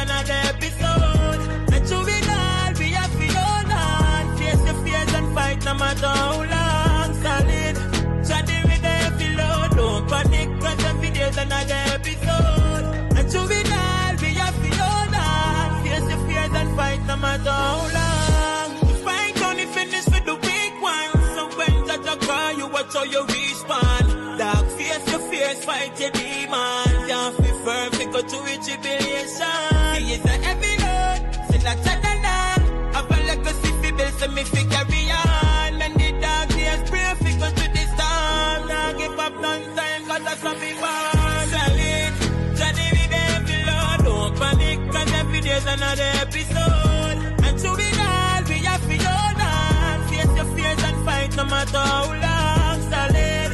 another episode. And through it all, we have to hold on. Face your fears and fight no matter how long. Solid, chatting with the heavy load. Don't panic, cause every day's another episode. And through it all, we have to hold on. Face your fears and fight no matter how long. The fight only finish with the weak ones. So when Jaja call you, watch how you respond. Dark face your fears, fight your demons. Can't be firm, we go to a tribulation. He is a heavy load, still a chatana. Have a legacy fi build, so me fi carry on. And the dark days pray fi go to the storm. Now give up none time, cause that's what we want. Solid, Johnny with the heavy load. Don't panic, cause every day's another episode. And through it all, we have to hold on. Face your fears and fight no matter how long. Solid,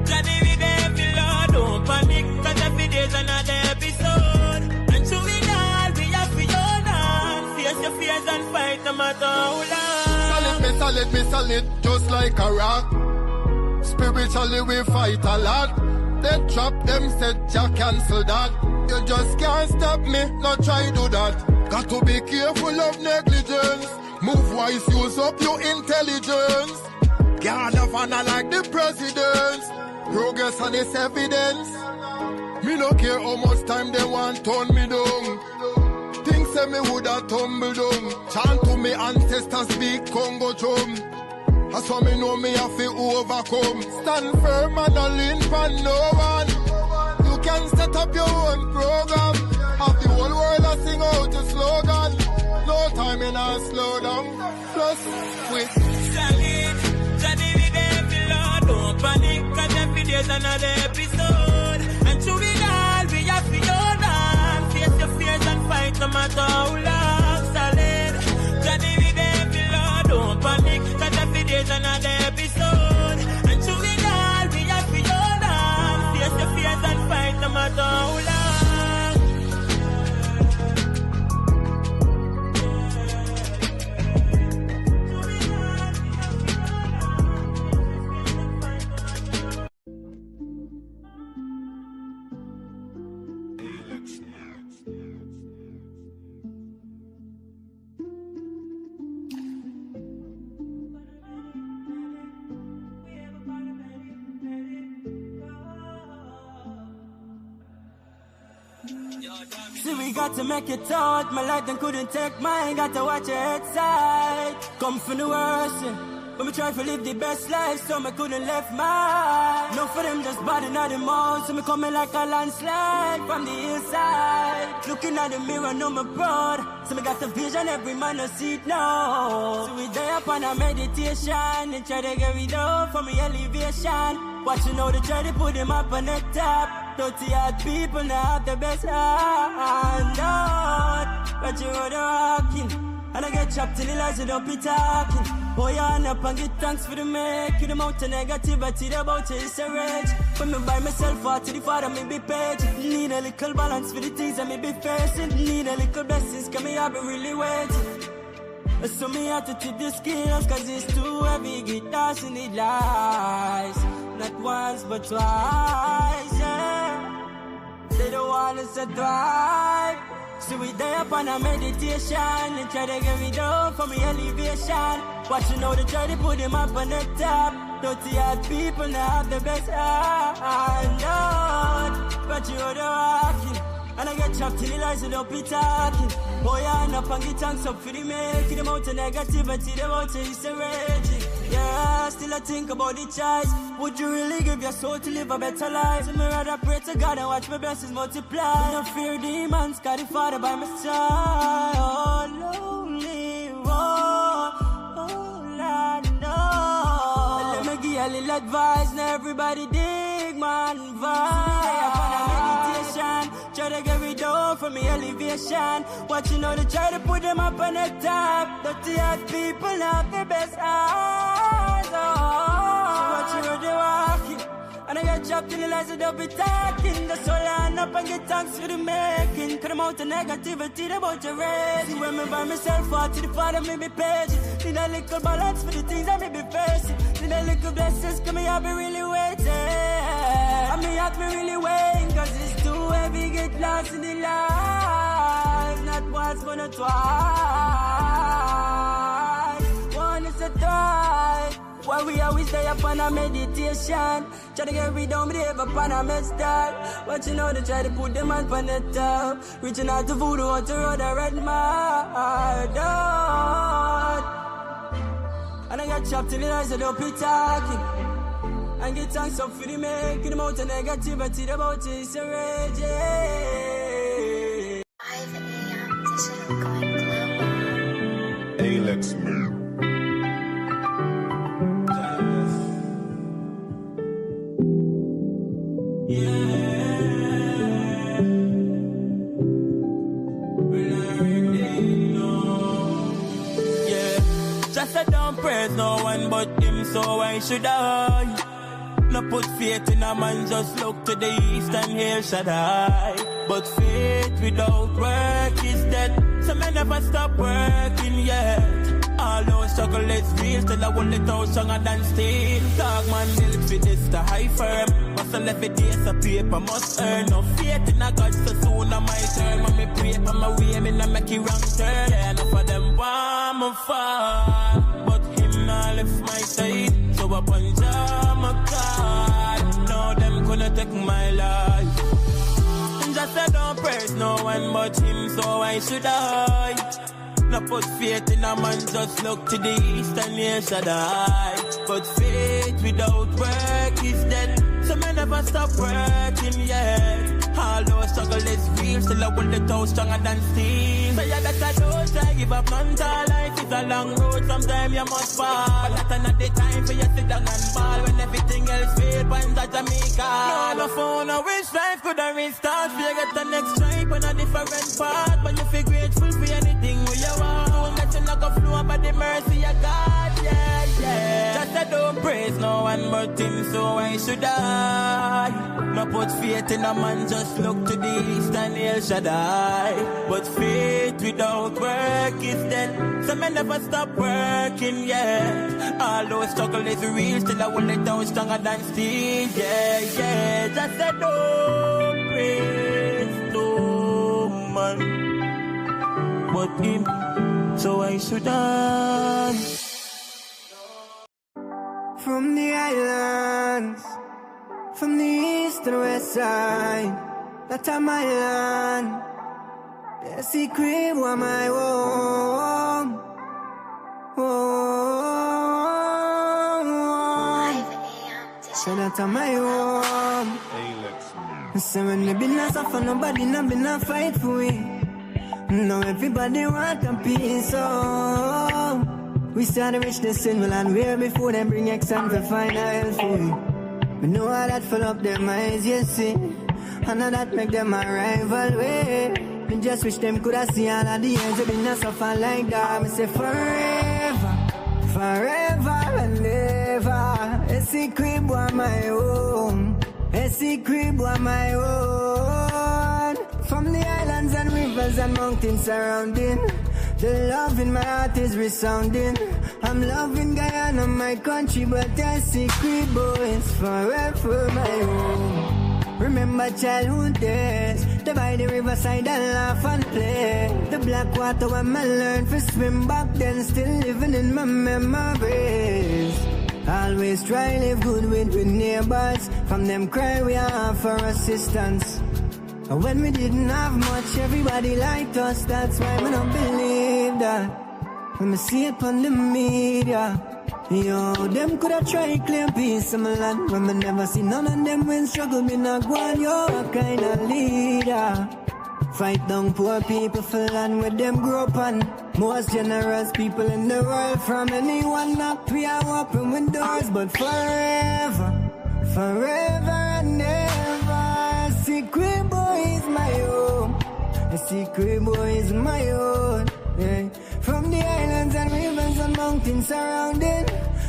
Johnny with the heavy load. Don't panic, cause every day's another episode. And through it all, we have to hold on. Face your fears and fight no matter how long. Solid, just like a rock. Spiritually we fight a lot. They trap them, said Jah cancel that. You just can't stop me, not try do that. Got to be careful of negligence. Move wise, use up your intelligence. Guard of honor like the president. Progress and its evidence. Me no care how much time they want turn me down. Things say me woulda tumble down. Chant to me ancestors speak Congo drum. That's why me know me have to overcome. Stand firm and not lean for no one. You can set up your own program. Have the whole world a sing out your slogan. No time in a slow down. Plus with solid, Johnny with the heavy load. Don't panic, cause every day's another episode. And through it all, we have to hold on. Face your fears and fight no matter how long. Solid, Johnny with the heavy load. Don't panic, cause every day's another episode. And through it all, we have to hold on. Face your fears and fight no matter how long. See, we got to make it out. My life then couldn't take mine. Got to watch your head side. Come from the worst, yeah. But me try to live the best life, so me couldn't left mine. No for them just body not the most. So me coming like a landslide from the hillside. Looking at the mirror, know me proud. So me got the vision, every man no see it now. So we day up on a meditation and try to get rid of from me elevation. Watching how they try to put them up on the top. Dirty hard people now have the best hand out. But you are walking. And I get trapped in the lies and don't be talking. Boy, on up and get thanks for the making. Them out of negativity, the about you is a rage. When me by myself out to the Father, me be paid. Need a little balance for the things that me be facing. Need a little blessings, cause me I be really waiting. So me have to take the skills, cause it's too heavy. Get lost in the lies. Not once but twice, yeah. They don't wanna survive. So we day up on a meditation and try to get me down from me elevation. Watching how they try to put them up on the top. Dirty hard people now have the best hand out. But you are the walking. And I get trapped in the lies and don't be talking. Boy, on up and get thanks up for the making. Them out of negativity, them out of is raging. Yeah, still I think about the choice. Would you really give your soul to live a better life? So me rather pray to God and watch my blessings multiply. No fear demons, got the Father by my side. Oh, lonely road, oh, Lord, no. Let me give you a little advice, now everybody dig man vibe. Upon a meditation, try to get rid of from me elevation. Watching how they try to put them up on the top. Dirty hard people have the best eyes. Oh, watch you how they walking. And I get trapped in the lies that don't be talking. That's all I up and get thanks for the making. Cause I'm out of negativity, they about to rage. When me by myself out to the Father, me be patient. Need a little balance for the things that me be facing. Need a little blessings, cause me I be really waiting. And me have me really waiting, cause it's too heavy, get lost in the life. Not once, but not twice. One is a twice. Why we always stay up on a meditation. Try to get rid of me upon a mess start. But you know they try to put them on the top. Reaching out to voodoo on the road, a red mark. And I got chopped in the eyes, I don't be talking. And get thanks up for the making them out of negativity about it's a rage. 5 a.m. digital going global. Alex Moon. Just I don't praise no one but him, so why should I? No put faith in a man, just look to the east and here shall I. But faith without work is dead, so me never stop working yet. Although struggle is real, still I want it out stronger than steel. Dog man milk for this the high firm. Muscle every day so paper must earn. No faith in a God, so soon I my turn. When me pray for my way, me not make it wrong turn. Yeah, enough of them want me fall, but him not left my side. So upon Jah my God, now them gonna take my life. And just I don't praise no one but him, so why should I? No put faith in a man, just look to the east and here shall I. But faith without work is dead, so me never stop working yet. Although struggle is real, still I want the toe stronger than steel. So yeah, that I don't try give up, mental life is a long road, sometimes you must fall. But that's not the time for you to sit down and ball. When everything else fail, find that Jamaica. No phone, I wish life could have restart. You get the next stripe on a different path, but you feel grateful for anything we you want. Don't let you knock a flow by the mercy of God, yeah, yeah. Just I don't praise no one but him, so why should I? No put faith in a man, just look to the east and El Shaddai. But faith without work is dead, so me never stop working yet. Although struggle is real, still I will it out stronger than steel, yeah, yeah. Just I don't praise no man but him, so why should I? From the islands, from the east to the west side, that's my land. The secret was my home. 5 a.m. So digital that's my home. So when we been a suffer, nobody not been a fight for we. Now everybody want a piece, oh. We started reach the sin, well, and where before them bring exam to find a hell for we. We know how that fill up their minds, you see. And how that make them a rival way. Me just wish them could have seen all of the years they've been a suffer like that. Me say forever, forever and ever. A secret was my home. A secret was my own. From the islands and rivers and mountains surrounding, the love in my heart is resounding. I'm loving Guyana, my country, but the secret boy is forever my home. Remember childhood days, the by the riverside and laugh and play. The black water when I learned to swim back then, still living in my memories. Always try live good with neighbors. From them cry we have for assistance. And when we didn't have much, everybody liked us. That's why we don't believe that. When we see it on the media, yo, them coulda tried claim peace of my land. When we never see none of them when struggle, me not go on. Yo, a kind of leader. Fight down poor people for land where them grow up on. Most generous people in the world. From anyone knock, we are open with doors. But forever, forever and ever, a secret boy is my home. A secret boy is my own, yeah. From the islands and rivers and mountains surrounding,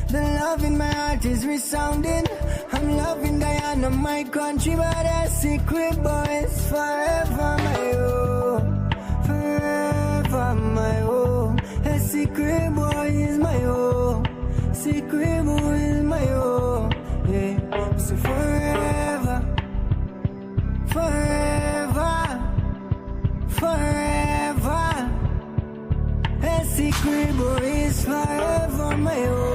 the love in my heart is resounding. I'm loving Guyana, my country, but a secret boy is forever my own. Forever my own. A secret boy is my own. Secret boy is my own, yeah. So forever, forever, forever. crib is forever my home.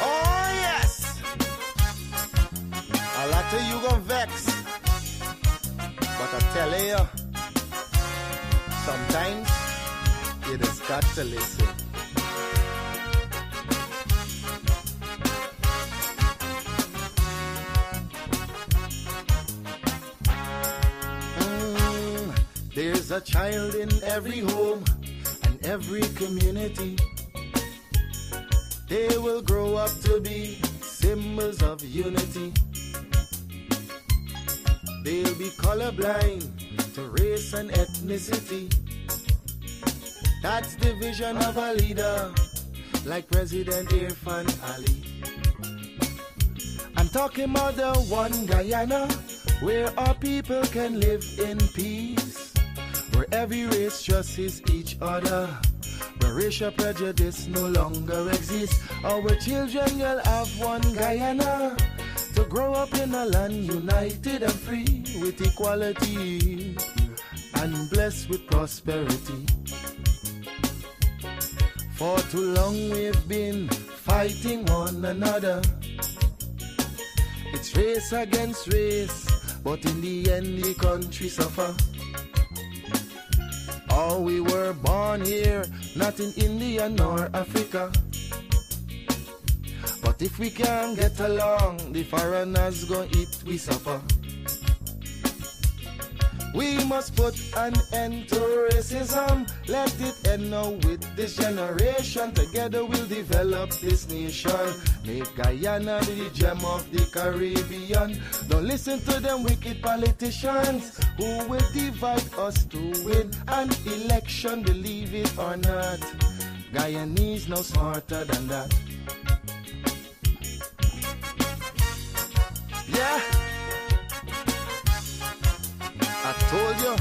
Oh yes, a lot of you gon' vex, but I tell you, sometimes you just got to listen. There's a child in every home and every community. They will grow up to be symbols of unity. They'll be colorblind to race and ethnicity. That's the vision of a leader like President Irfan Ali. I'm talking about the one Guyana where our people can live in peace, where every race trusts each other, where racial prejudice no longer exists. Our children will have one Guyana to grow up in a land united and free with equality and blessed with prosperity. For too long we've been fighting one another. It's race against race, but in the end the country suffer. Oh, we were born here, not in India nor Africa. But if we can't get along, the foreigners gon' eat we suffer. We must put an end to racism. Let it end now with this generation. Together we'll develop this nation. Make Guyana the gem of the Caribbean. Don't listen to them wicked politicians who will divide us to win an election. Believe it or not, Guyanese no smarter than that. Yeah, I told you,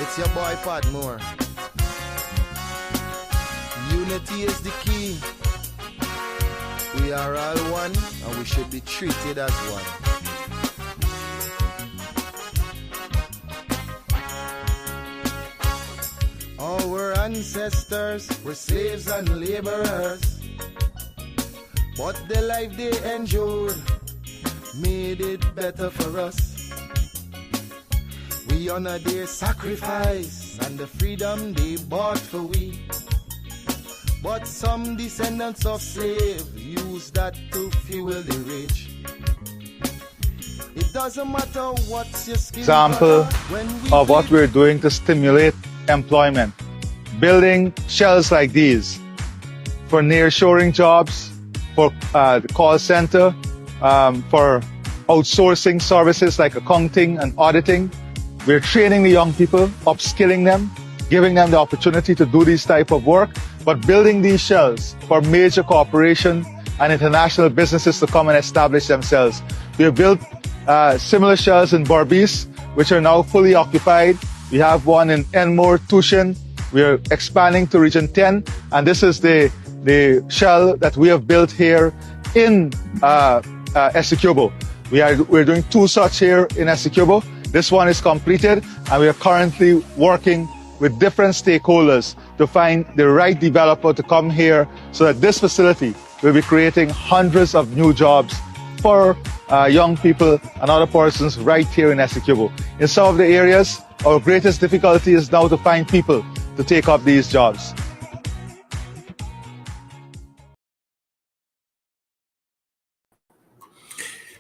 it's your boy Padmore. Unity is the key. We are all one and we should be treated as one. Our ancestors were slaves and laborers, but the life they endured made it better for us. We honor their sacrifice and the freedom they bought for we. But some descendants of slaves use that to fuel the rich. It doesn't matter what's your skill. Example of what we're doing to stimulate employment. Building shells like these for nearshoring jobs, for the call center, for outsourcing services like accounting and auditing. We're training the young people, upskilling them, giving them the opportunity to do this type of work, but building these shells for major corporations and international businesses to come and establish themselves. We have built similar shells in Berbice, which are now fully occupied. We have one in Enmore, Tushin. We are expanding to Region 10, and this is the shell that we have built here in Essequibo. We're doing 2 such here in Essequibo. This one is completed, and we are currently working with different stakeholders to find the right developer to come here so that this facility will be creating hundreds of new jobs for young people and other persons right here in Essequibo. In some of the areas, our greatest difficulty is now to find people to take up these jobs.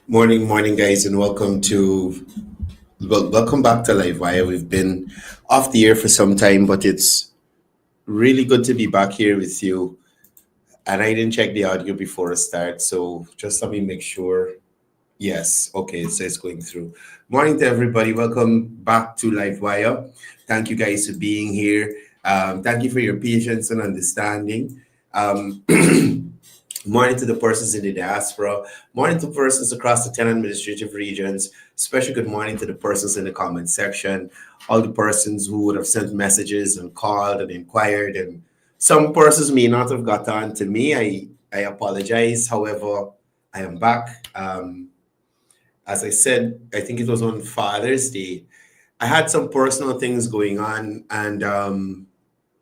Morning, guys, and welcome back to Livewire. We've been off the air for some time, but it's really good to be back here with you. And I didn't check the audio before I start, so just let me make sure. Yes, okay, so it's going through. Morning to everybody. Welcome back to Livewire. Thank you guys for being here. Thank you for your patience and understanding. Morning to the persons in the diaspora. Morning to persons across the 10 administrative regions. Special good morning to the persons in the comment section. All the persons who would have sent messages and called and inquired. And some persons may not have got on to me. I apologize. However, I am back. As I said, I think it was on Father's Day. I had some personal things going on. And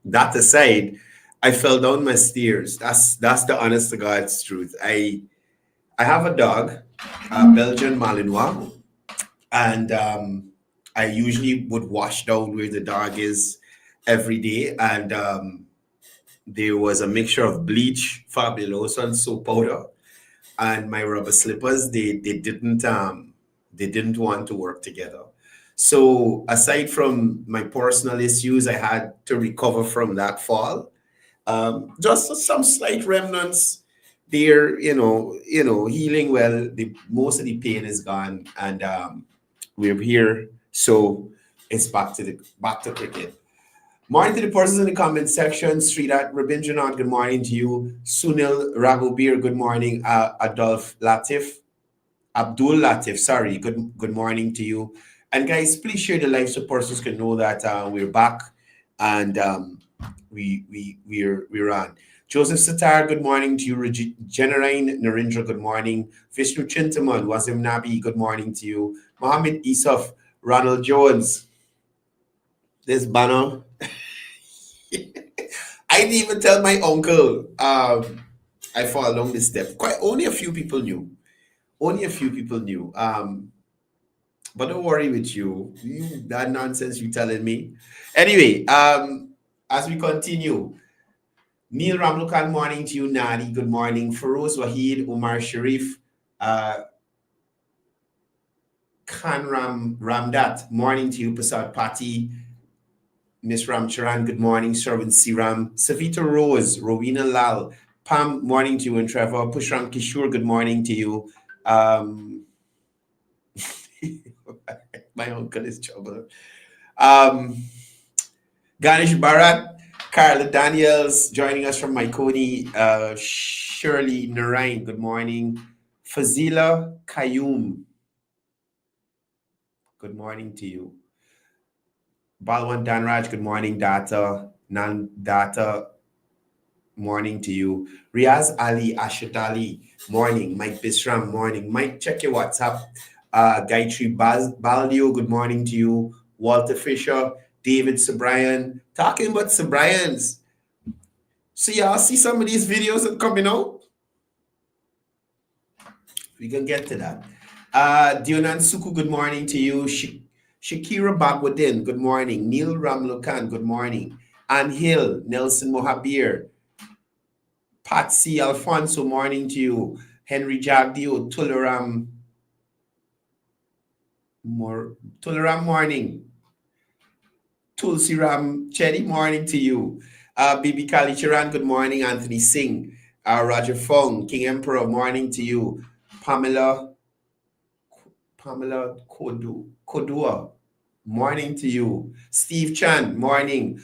that aside, I fell down my stairs. That's the honest to God's truth. I have a dog, a Belgian Malinois, and I usually would wash down where the dog is every day. And there was a mixture of bleach, Fabuloso, and soap powder, and my rubber slippers. They didn't want to work together. So aside from my personal issues, I had to recover from that fall. Just some slight remnants. They're healing well. Most of the pain is gone, and we're here. So it's back to cricket. Morning to the persons in the comment section. Street at Rabindranath, good morning to you. Sunil Raghubir, good morning. Abdul Latif, sorry, good morning to you. And guys, please share the live so persons can know that we're back and we're on. Joseph Satar, good morning to you. Generine Narendra, good morning. Vishnu Chintaman, Wazim Nabi, good morning to you. Mohammed Isaf, Ronald Jones. This banner. I didn't even tell my uncle I fall along this step. Only a few people knew. But don't worry with you. That nonsense you telling me. Anyway, as we continue, Neil Ramlukan, morning to you. Nadi, good morning. Feroz Wahid, Umar Sharif, Kanram Ramdat, morning to you. Prasad Pati, Miss Ramcharan, good morning. Sherwin Siram, Savita Rose, Rowena Lal, Pam, morning to you. And Trevor Pushram Kishore, good morning to you. My uncle is trouble. Ganesh Bharat, Carla Daniels joining us from Maikoni. Shirley Narain, good morning. Fazila Kayum, good morning to you. Balwan Danraj, good morning. Data, Data, morning to you. Riaz Ali Ashatali, morning. Mike Bisram, morning. Mike, check your WhatsApp. Gayatri Baldio, good morning to you. Walter Fisher, David Sobrian, talking about Sobrians. So y'all see some of these videos that coming out? We can get to that. Dionan Suku, good morning to you. Shakira Bagwadin, good morning. Neil Ramlukan, good morning. Ann Hill, Nelson Mohabir, Patsy Alfonso, morning to you. Henry Jagdio, Tularam, morning. Tulsi Ram Chetty, morning to you. Bibi Kali Chiran, good morning. Anthony Singh, Roger Fong, King Emperor, morning to you. Pamela Kodua, morning to you. Steve Chan, morning.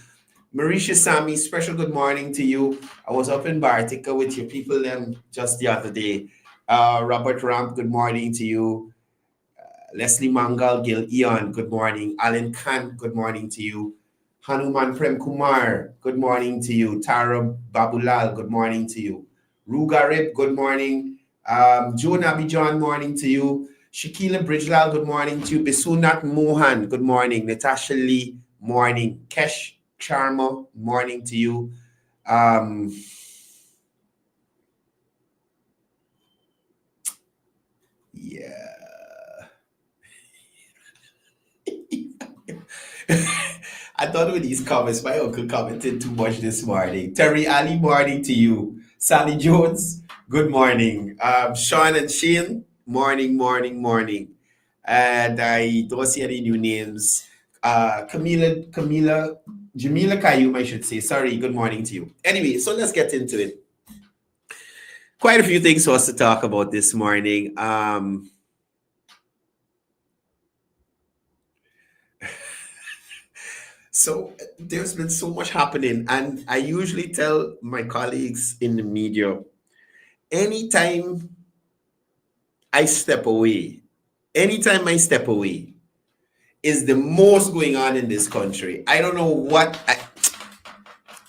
Marisha Sami, special good morning to you. I was up in Bartica with your people just the other day. Robert Ramp, good morning to you. Leslie Mangal, Gil Eon, good morning. Alan Khan, good morning to you. Hanuman Prem Kumar, good morning to you. Tara Babulal, good morning to you. Rugarib, good morning. Joe Nabijan, morning to you. Shakila Bridgelal, good morning to you. Bisunat Mohan, good morning. Natasha Lee, morning. Kesh Sharma, morning to you. Yeah. I thought with these comments, my uncle commented too much this morning. Terry Ali, morning to you. Sally Jones, good morning. Sean and Shane, morning. And I don't see any new names. Jamila Kayum, I should say. Sorry, good morning to you. Anyway, so let's get into it. Quite a few things for us to talk about this morning. So there's been so much happening, and I usually tell my colleagues in the media, anytime I step away, is the most going on in this country. I don't know what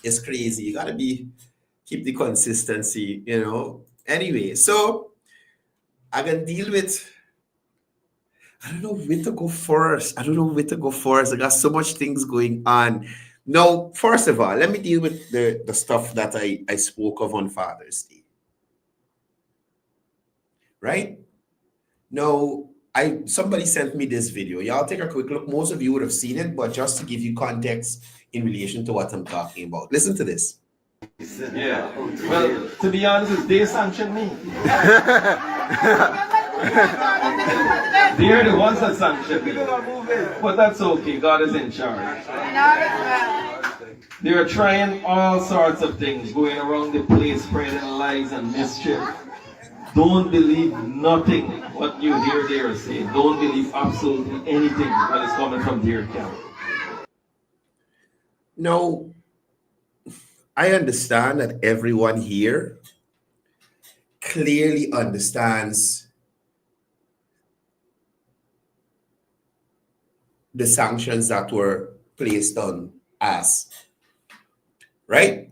it's crazy. You gotta keep the consistency, you know. Anyway, so I can deal with. I don't know where to go first. I got so much things going on. Now, first of all, let me deal with the stuff that I spoke of on Father's Day. Right? Now, somebody sent me this video. Y'all take a quick look. Most of you would have seen it, but just to give you context in relation to what I'm talking about. Listen to this. Yeah. Well, to be honest, they sanctioned me. They're the ones that sanctioned me. But that's okay. God is in charge. They're trying all sorts of things, going around the place, spreading lies and mischief. Don't believe nothing what you hear they are saying. Don't believe absolutely anything that is coming from their camp. No, I understand that everyone here clearly understands the sanctions that were placed on us, right?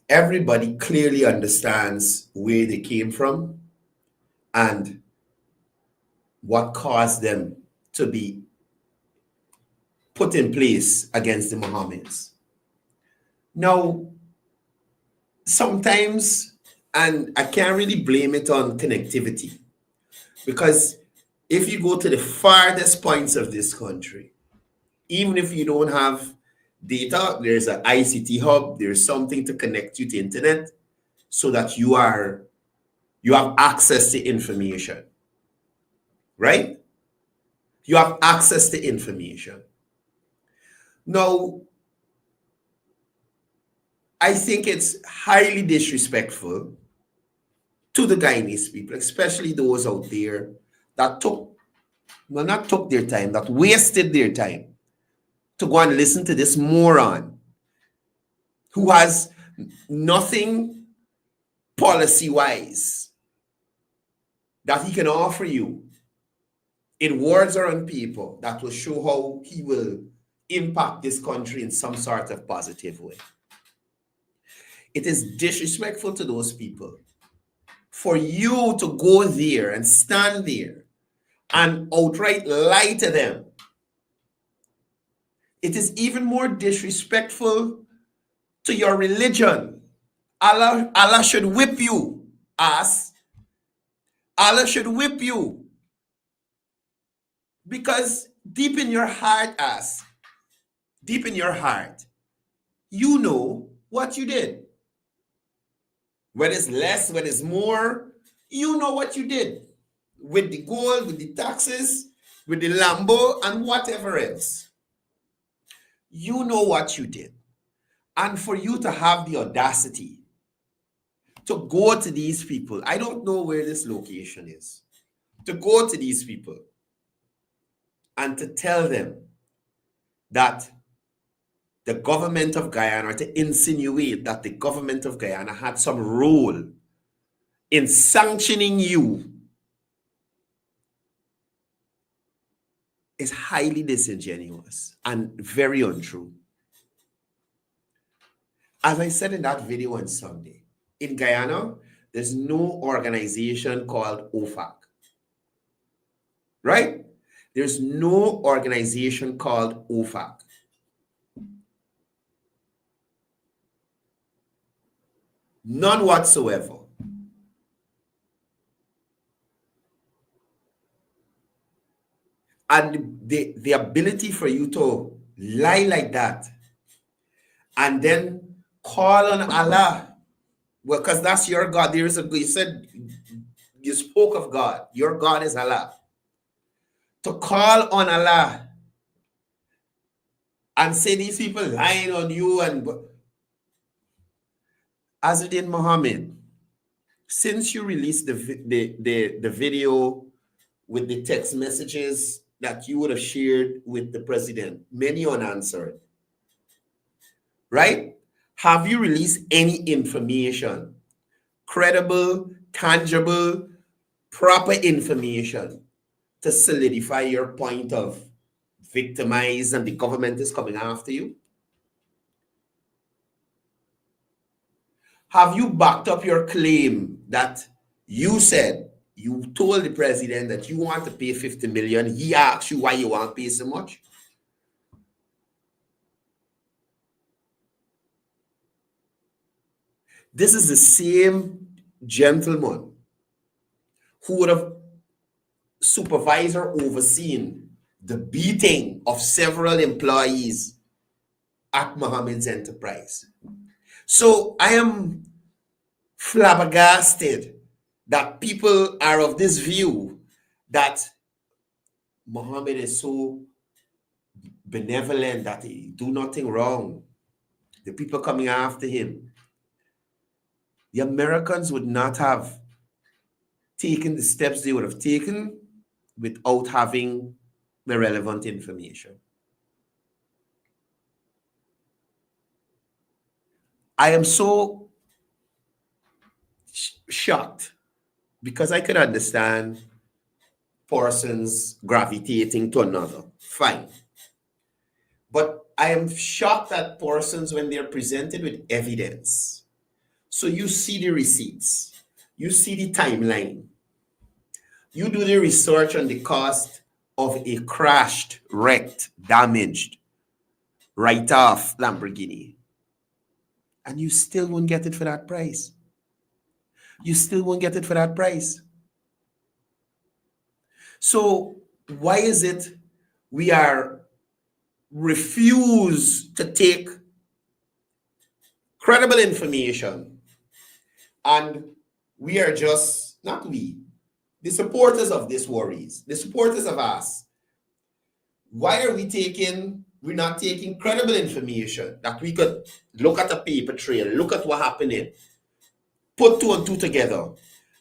Everybody clearly understands where they came from and what caused them to be put in place against the Mohammedans. Now, sometimes, and I can't really blame it on connectivity, because if you go to the farthest points of this country, even if you don't have data, there's an ICT hub, there's something to connect you to internet so that you have access to information, right? You have access to information. Now, I think it's highly disrespectful to the Guyanese people, especially those out there that not took their time, that wasted their time to go and listen to this moron who has nothing policy-wise that he can offer you in words or on paper that will show how he will impact this country in some sort of positive way. It is disrespectful to those people for you to go there and stand there and outright lie to them. It is even more disrespectful to your religion. Allah should whip you, ass. Allah should whip you. Because deep in your heart, ass, deep in your heart, you know what you did. When it's less, when it's more, you know what you did. With the gold, with the taxes, with the Lambo, and whatever else. You know what you did. And for you to have the audacity to go to these people, I don't know where this location is, to go to these people and to tell them that the government of Guyana, or to insinuate that the government of Guyana had some role in sanctioning you, is highly disingenuous and very untrue. As I said in that video on Sunday, in Guyana, there's no organization called OFAC, right? There's no organization called OFAC. None whatsoever. And the ability for you to lie like that and then call on Allah, well, because that's your God. There is you said, you spoke of God. Your God is Allah. To call on Allah and say these people lying on you, and Azadin Mohammed, since you released the video with the text messages that you would have shared with the president, many unanswered, right? Have you released any information, credible tangible, proper information to solidify your point of victimized and the government is coming after you? Have you backed up your claim that you said you told the president that you want to pay 50 million? He asked you why you want to pay so much? This is the same gentleman who would have supervised or overseen the beating of several employees at Mohammed's enterprise. So I am flabbergasted that people are of this view that Mohammed is so benevolent that he do nothing wrong. The people coming after him. The Americans would not have taken the steps they would have taken without having the relevant information. I am so shocked because I could understand persons gravitating to another. Fine. But I am shocked at persons when they're presented with evidence. So you see the receipts, you see the timeline, you do the research on the cost of a crashed, wrecked, damaged, write-off Lamborghini, and you still won't get it for that price. You still won't get it for that price. So why is it we are refuse to take credible information, and we are just, not we, the supporters of this worries, the supporters of us, why are we're not taking credible information that we could look at a paper trail, look at what happened, put two and two together,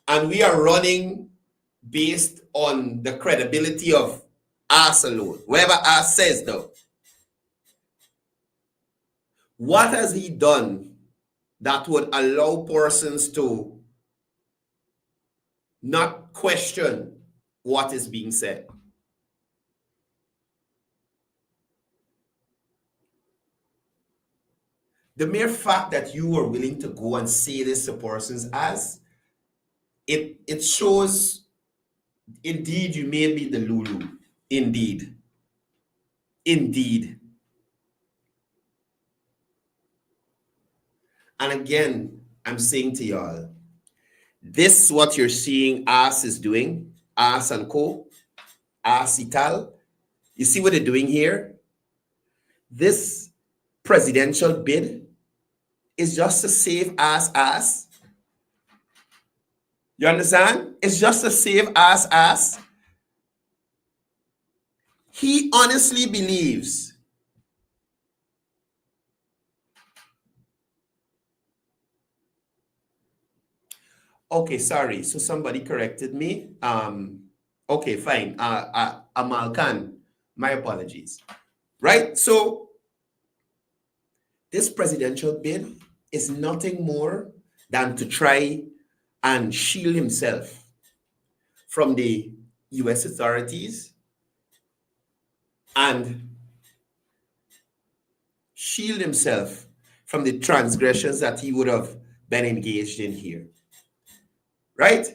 and we are running based on the credibility of us alone, whoever us says though. What has he done that would allow persons to not question what is being said? The mere fact that you are willing to go and say this to persons, as it shows, indeed, you may be the Lulu. Indeed. Indeed. And again, I'm saying to y'all, this what you're seeing us is doing, us and co, us Ital. You see what they're doing here? This presidential bid is just to save us. You understand? It's just to save us. He honestly believes okay, sorry. So somebody corrected me. Okay, fine. Amal Khan, my apologies. Right? So this presidential bid is nothing more than to try and shield himself from the US authorities and shield himself from the transgressions that he would have been engaged in here. Right?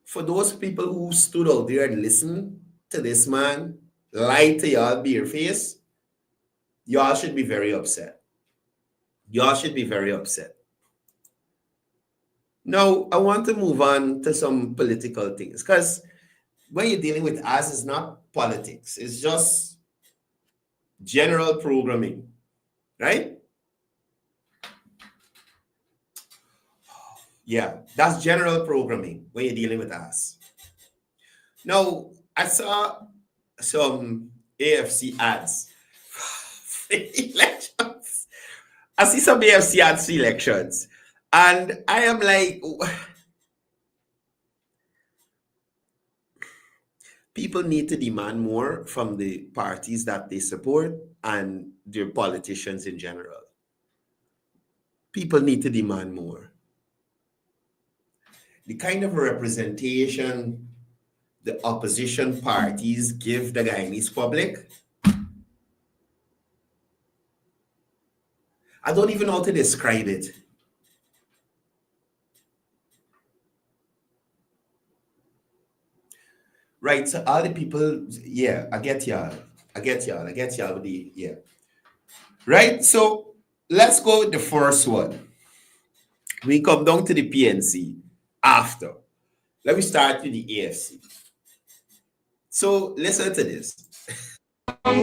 For those people who stood out there and listened to this man lie to y'all bare face, y'all should be very upset. Y'all should be very upset. Now, I want to move on to some political things, because when you're dealing with us, it's not politics. It's just general programming, right? Yeah, that's general programming when you're dealing with us. Now, I saw some AFC ads for elections. I see some AFC ads for elections, and I am like, people need to demand more from the parties that they support and their politicians in general. people need to demand more. The kind of representation the opposition parties give the Guyanese public, I don't even know how to describe it. Right, so all the people, yeah, I get y'all with the, yeah. Right, so let's go with the first one. We come down to the PNC after. Let me start with the AFC. So listen to this. You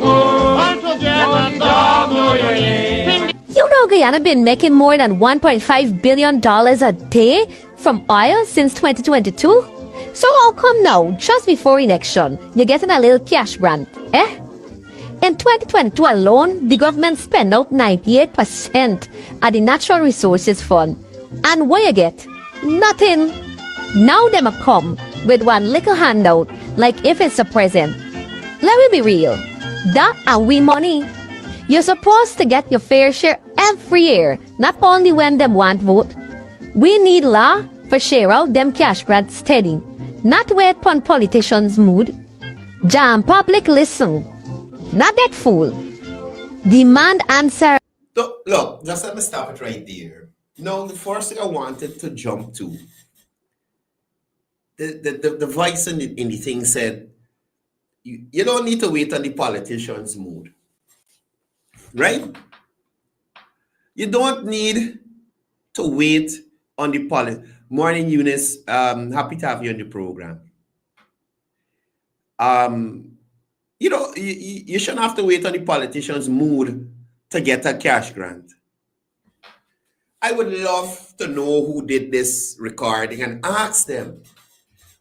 know Guyana been making more than $1.5 billion a day from oil since 2022? So how come now, just before election, you're getting a little cash grant, eh? In 2022 alone, the government spent out 98% of the Natural Resources Fund. And what you get? Nothing. Now them a come with one little handout, like if it's a present. Let me be real. That and we money. You're supposed to get your fair share every year, not only when them want vote. We need law for share out them cash grants steady, not wait upon politicians' mood. Jam public listen, not that fool. Demand answer. So, look, just let me stop it right there. Now, the first thing I wanted to jump to, the voice in the thing said, you don't need to wait on the politicians' mood, right? You don't need to wait on the Morning, Eunice. Happy to have you on the program. You know, you shouldn't have to wait on the politicians' mood to get a cash grant. I would love to know who did this recording and ask them,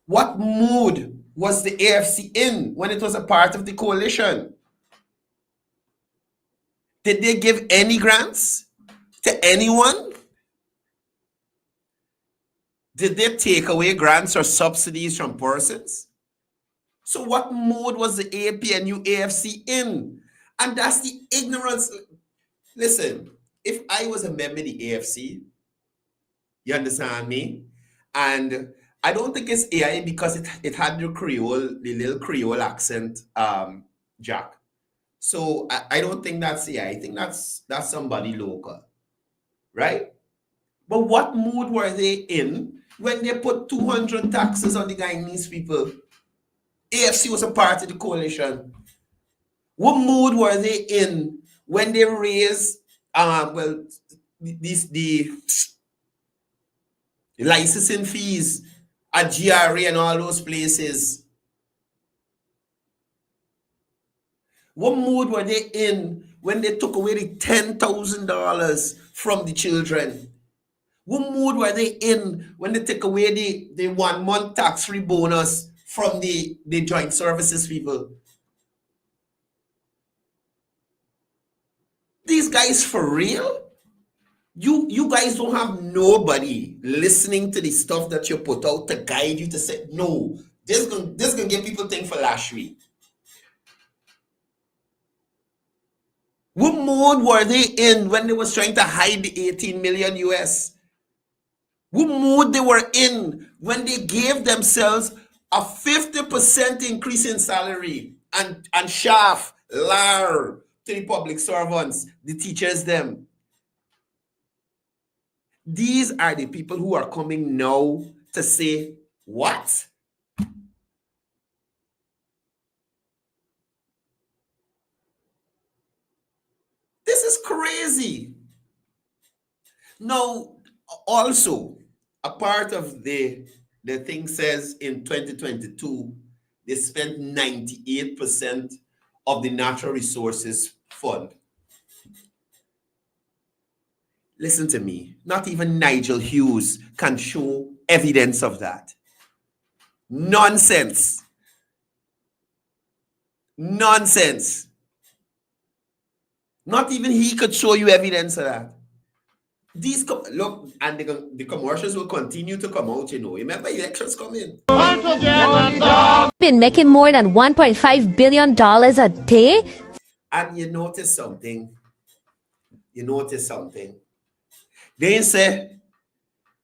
what mood was the AFC in when it was a part of the coalition? Did they give any grants to anyone? Did they take away grants or subsidies from persons? So what mood was the APNU AFC in? And that's the ignorance. Listen, if I was a member of the AFC, you understand me? And I don't think it's AI because it had the little Creole accent, Jack. So I don't think that's AI. I think that's somebody local, right? But what mood were they in when they put 200 taxes on the Guyanese people? AFC was a part of the coalition. What mood were they in when they raised, the licensing fees at GRA and all those places? What mood were they in when they took away the $10,000 from the children? What mood were they in when they took away the 1 month tax-free bonus from the joint services people? These guys for real? You guys don't have nobody listening to the stuff that you put out to guide you to say, no, this is gonna get people think for last week. What mode were they in when they was trying to hide the 18 million US? What mood they were in when they gave themselves a 50% increase in salary and shaft, lar to the public servants, the teachers them? These are the people who are coming now to say, what? This is crazy. Now, also, a part of the thing says in 2022, they spent 98% of the Natural Resources Fund. Listen to me, not even Nigel Hughes can show evidence of that. Nonsense. Nonsense. Not even he could show you evidence of that. These look, and the commercials will continue to come out, you know. Remember, elections come in. Been making more than $1.5 billion a day. And you notice something. They say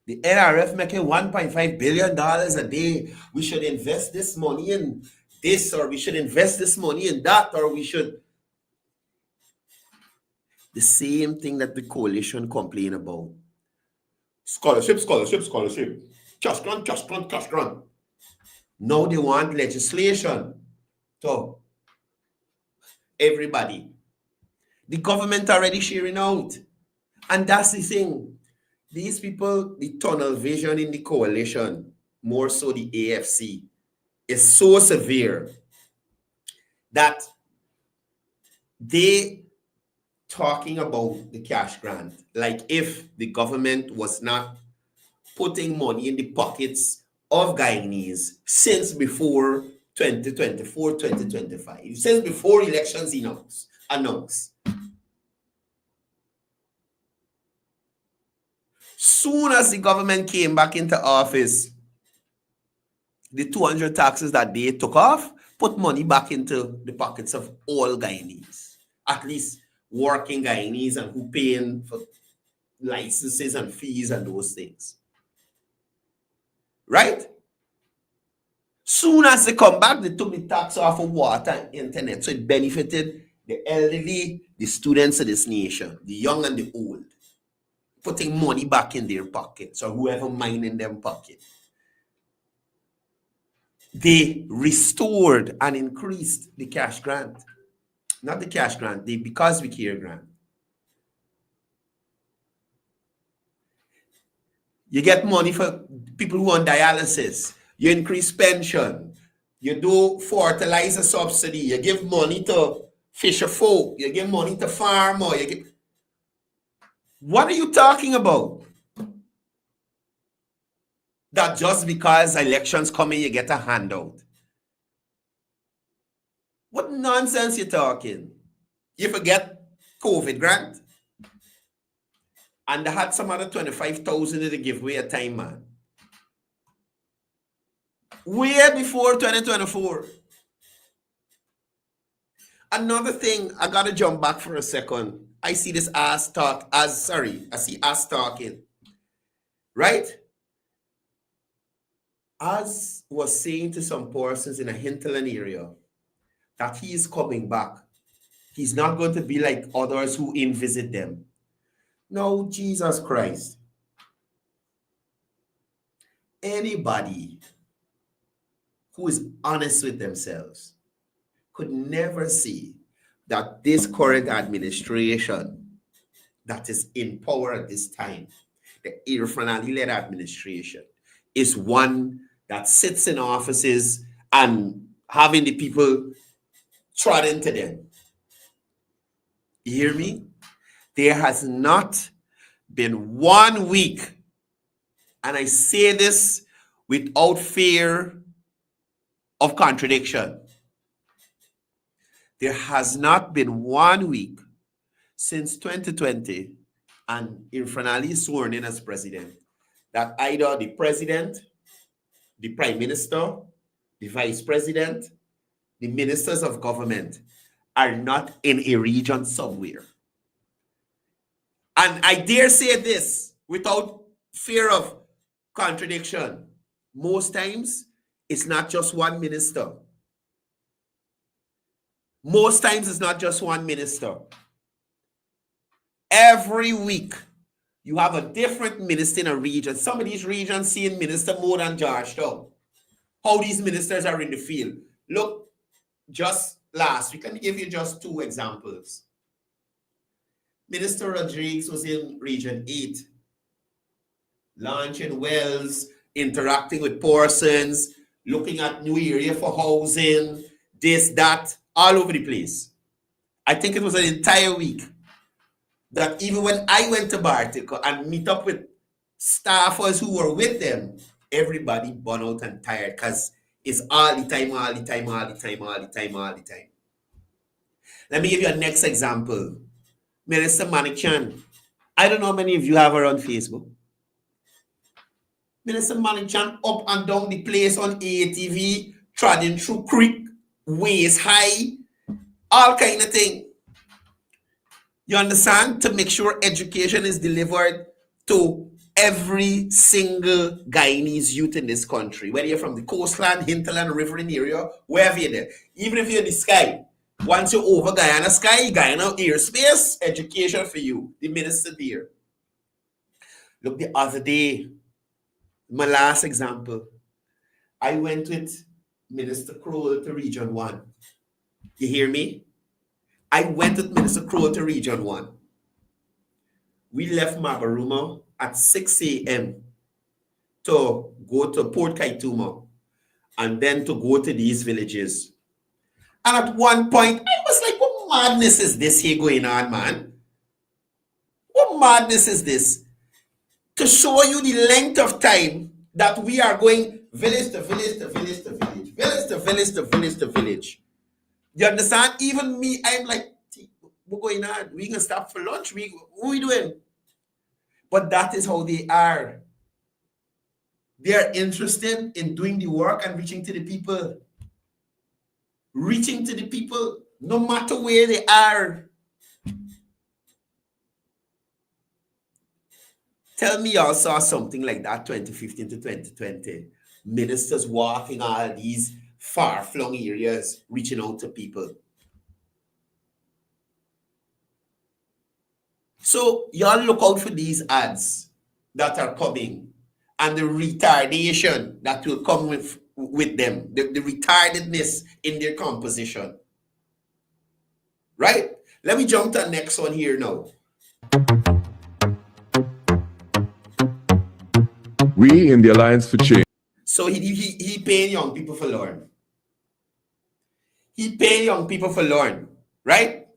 the NRF making $1.5 billion a day. We should invest this money in this, or we should invest this money in that, or we should. The same thing that the coalition complain about. Scholarship. Cash grant. Now they want legislation. So, everybody. The government already sharing out. And that's the thing. These people, the tunnel vision in the coalition, more so the AFC, is so severe that they talking about the cash grant like if the government was not putting money in the pockets of Guyanese since before 2024, 2025, since before elections announced. Soon as the government came back into office, the 200 taxes that they took off put money back into the pockets of all Guyanese, at least working Guyanese and who paying for licenses and fees and those things. Right? Soon as they come back, they took the tax off of water and internet. So it benefited the elderly, the students of this nation, the young and the old, putting money back in their pockets or whoever mine in them pocket. They restored and increased the cash grant. Not the cash grant, the Because We Care grant. You get money for people who are on dialysis. You increase pension. You do fertilizer subsidy. You give money to fisher folk. You give money to farmer. What are you talking about? That just because elections coming, you get a handout. What nonsense you talking? You forget COVID grant? And they had some other 25,000 to give away a time, man. Way before 2024. Another thing, I gotta jump back for a second. I see this I see us talking. Right? As was saying to some persons in a hinterland area that he is coming back. He's not going to be like others who visit them. No, Jesus Christ. Anybody who is honest with themselves could never see that this current administration that is in power at this time, the Irfan Ali-led administration, is one that sits in offices and having the people trot into them. You hear me? There has not been 1 week, and I say this without fear of contradiction. There has not been 1 week since 2020 and Irfan Ali is sworn in as president that either the president, the prime minister, the vice president, the ministers of government are not in a region somewhere. And I dare say this without fear of contradiction. Most times, it's not just one minister. Most times, it's not just one minister. Every week, you have a different minister in a region. Some of these regions seeing minister more than Georgetown. How these ministers are in the field. Look, just last week, let me give you just 2 examples. Minister Rodriguez was in Region 8, launching wells, interacting with persons, looking at new area for housing, this, that, all over the place. I think it was an entire week that even when I went to Bartica and meet up with staffers who were with them, everybody burnt out and tired because it's all the time. Let me give you a next example. Minister Manichan. I don't know how many of you have her on Facebook. Minister Manichan up and down the place on ATV, trotting through creek, waist high, all kind of thing. You understand? To make sure education is delivered to every single Guyanese youth in this country, whether you're from the coastland, hinterland, riverine area, wherever you're there. Even if you're in the sky, once you're over Guyana sky, Guyana airspace, education for you. The minister there. Look, the other day, my last example, I went with Minister Courdel to Region 1. You hear me? I went with Minister Courdel to Region 1. We left Mabaruma at 6 a.m. to go to Port Kaituma and then to go to these villages. And at one point, I was like, what madness is this here going on, man? What madness is this? To show you the length of time that we are going village to village to village to village, village to village to village to village. You understand? Even me, I'm like, what's going on? We can stop for lunch. What are we doing? But that is how they are. They are interested in doing the work and reaching to the people. Reaching to the people, no matter where they are. Tell me y'all saw something like that 2015 to 2020. Ministers walking all these far-flung areas, reaching out to people. So y'all look out for these ads that are coming and the retardation that will come with them, the retardedness in their composition. Right? Let me jump to the next one here now. We in the Alliance for Change. So he paying young people for learn. He paying young people for learn, right?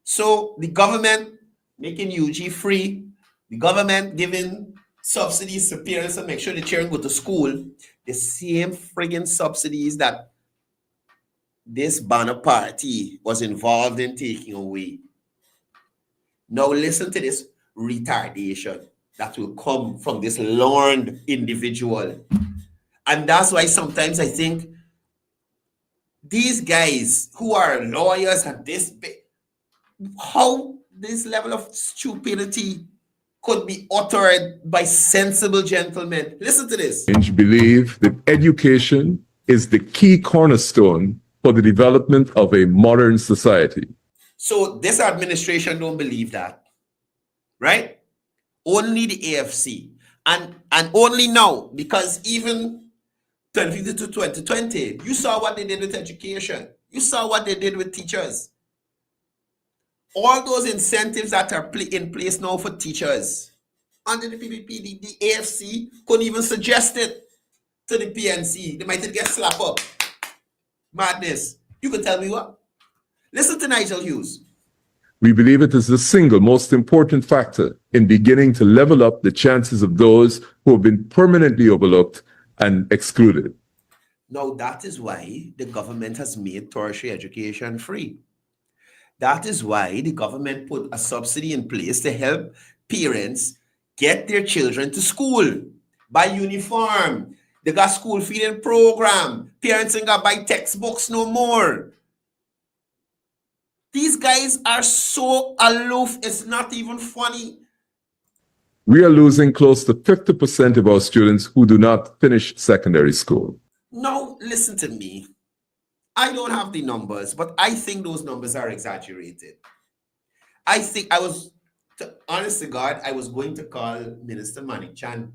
So the government making UG free, the government giving subsidies to parents to make sure the children go to school, the same friggin' subsidies that this banner party was involved in taking away. Now listen to this retardation that will come from this learned individual. And that's why sometimes I think these guys who are lawyers and this big, how this level of stupidity could be uttered by sensible gentlemen. Listen to this. Believe that education is the key cornerstone for the development of a modern society. So this administration don't believe that, right? Only the AFC. And only now, because even 2015 to 2020, you saw what they did with education. You saw what they did with teachers. All those incentives that are in place now for teachers under the PPP, the AFC couldn't even suggest it to the PNC. They might get slapped up. Madness. You can tell me what? Listen to Nigel Hughes. We believe it is the single most important factor in beginning to level up the chances of those who have been permanently overlooked and excluded. Now, that is why the government has made tertiary education free. That is why the government put a subsidy in place to help parents get their children to school, buy uniform. They got school feeding program. Parents ain't got to buy textbooks no more. These guys are so aloof, it's not even funny. We are losing close to 50% of our students who do not finish secondary school. Now, listen to me. I don't have the numbers, but I think those numbers are exaggerated. I think honest to God, I was going to call Minister Manik Chan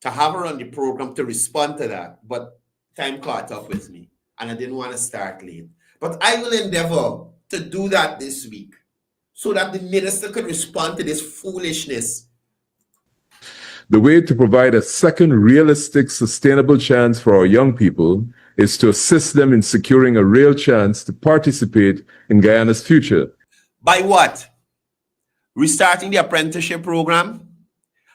to have her on the program to respond to that, but time caught up with me and I didn't want to start late. But I will endeavor to do that this week so that the minister could respond to this foolishness. The way to provide a second realistic, sustainable chance for our young people is to assist them in securing a real chance to participate in Guyana's future. By what? Restarting the apprenticeship program,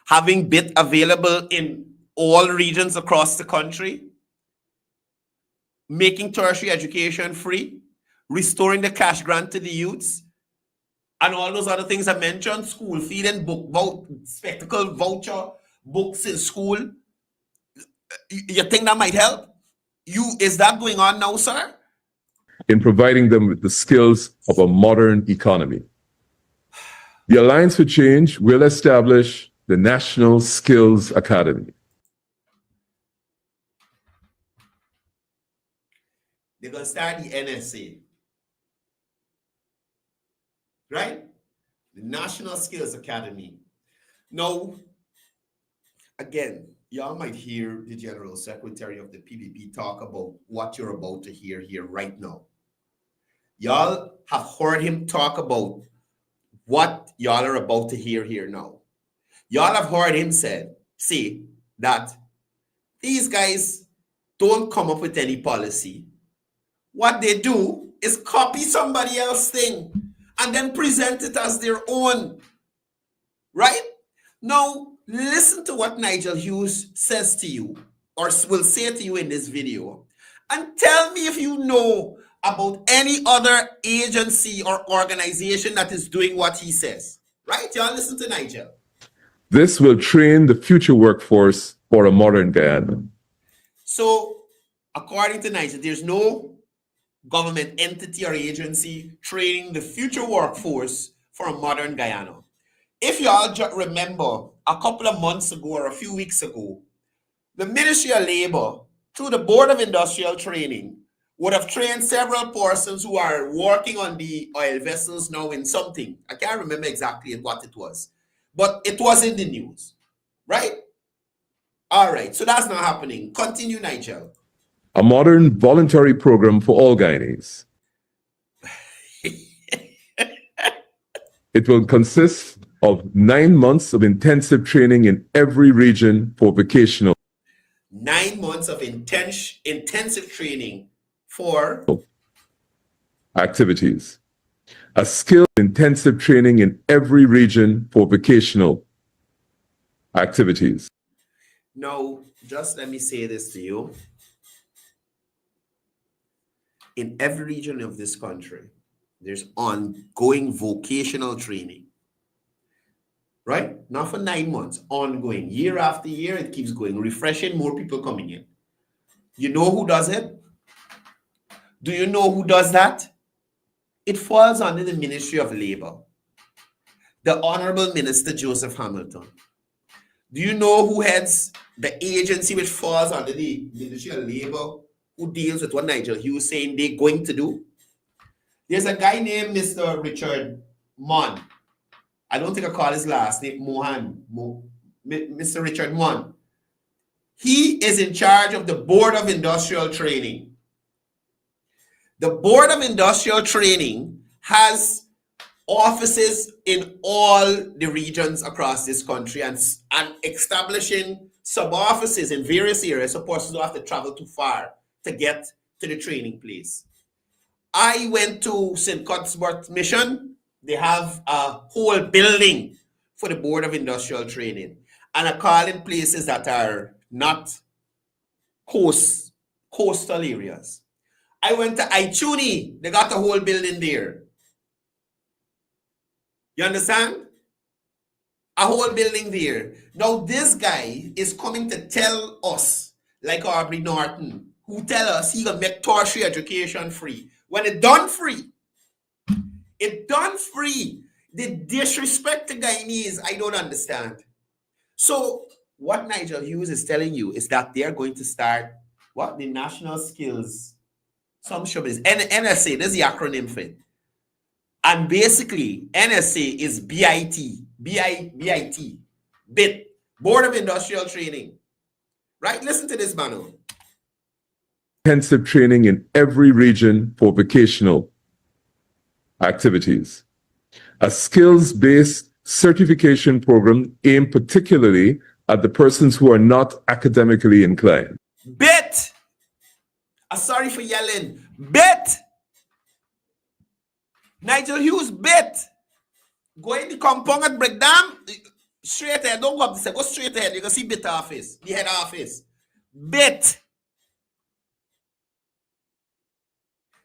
having BIT available in all regions across the country, making tertiary education free, restoring the cash grant to the youths, and all those other things I mentioned, school feeding, spectacle voucher, books in school. You think that might help? Is that going on now, sir? In providing them with the skills of a modern economy. The Alliance for Change will establish the National Skills Academy. They're going to start the NSA. Right? The National Skills Academy. Now, again, y'all might hear the General Secretary of the PPP talk about what you're about to hear here right now. Y'all have heard him talk about what y'all are about to hear here now. Y'all have heard him say that these guys don't come up with any policy. What they do is copy somebody else's thing and then present it as their own. Right? Now, listen to what Nigel Hughes says to you, or will say to you in this video, and tell me if you know about any other agency or organization that is doing what he says. Right? Y'all listen to Nigel. This will train the future workforce for a modern Guyana. So, according to Nigel, there's no government entity or agency training the future workforce for a modern Guyana. If y'all remember, a couple of months ago or a few weeks ago, the Ministry of Labor, through the Board of Industrial Training, would have trained several persons who are working on the oil vessels now in something. I can't remember exactly what it was, but it was in the news, right? All right, so that's not happening. Continue, Nigel. A modern voluntary program for all Guyanese. It will consist of 9 months of intensive training in every region for vocational. 9 months of intensive training for activities. A skill intensive training in every region for vocational activities. Now, just let me say this to you. In every region of this country, there's ongoing vocational training. Right? Not for 9 months, ongoing. Year after year, it keeps going, refreshing, more people coming in. You know who does it? Do you know who does that? It falls under the Ministry of Labor. The Honorable Minister Joseph Hamilton. Do you know who heads the agency which falls under the Ministry of Labor, who deals with what Nigel Hughes saying they're going to do? There's a guy named Mr. Richard Mon. I don't think I call his last name Mr. Richard Mon. He is in charge of the Board of Industrial Training. The Board of Industrial Training has offices in all the regions across this country and establishing sub-offices in various areas so persons don't have to travel too far to get to the training place. I went to St. Cuthbert's Mission. They have a whole building for the Board of Industrial Training. And I call in places that are not coastal areas. I went to Ituni. They got a whole building there. You understand? A whole building there. Now, this guy is coming to tell us, like Aubrey Norton, who tell us he gonna make tertiary education free. When it done free, the disrespect to Guyanese, I don't understand. So what Nigel Hughes is telling you is that they are going to start what? The National Skills, some show is NSA, that's the acronym for it. And basically, NSA is BIT, Board of Industrial Training. Right? Listen to this, Manu. Intensive training in every region for vocational activities. A skills-based certification program aimed particularly at the persons who are not academically inclined. Bet! Sorry for yelling. Bet! Nigel Hughes, bet! Go in the compound and break down. Straight ahead. Don't go up the side. Go straight ahead. You can see bet office. The head office. Bet!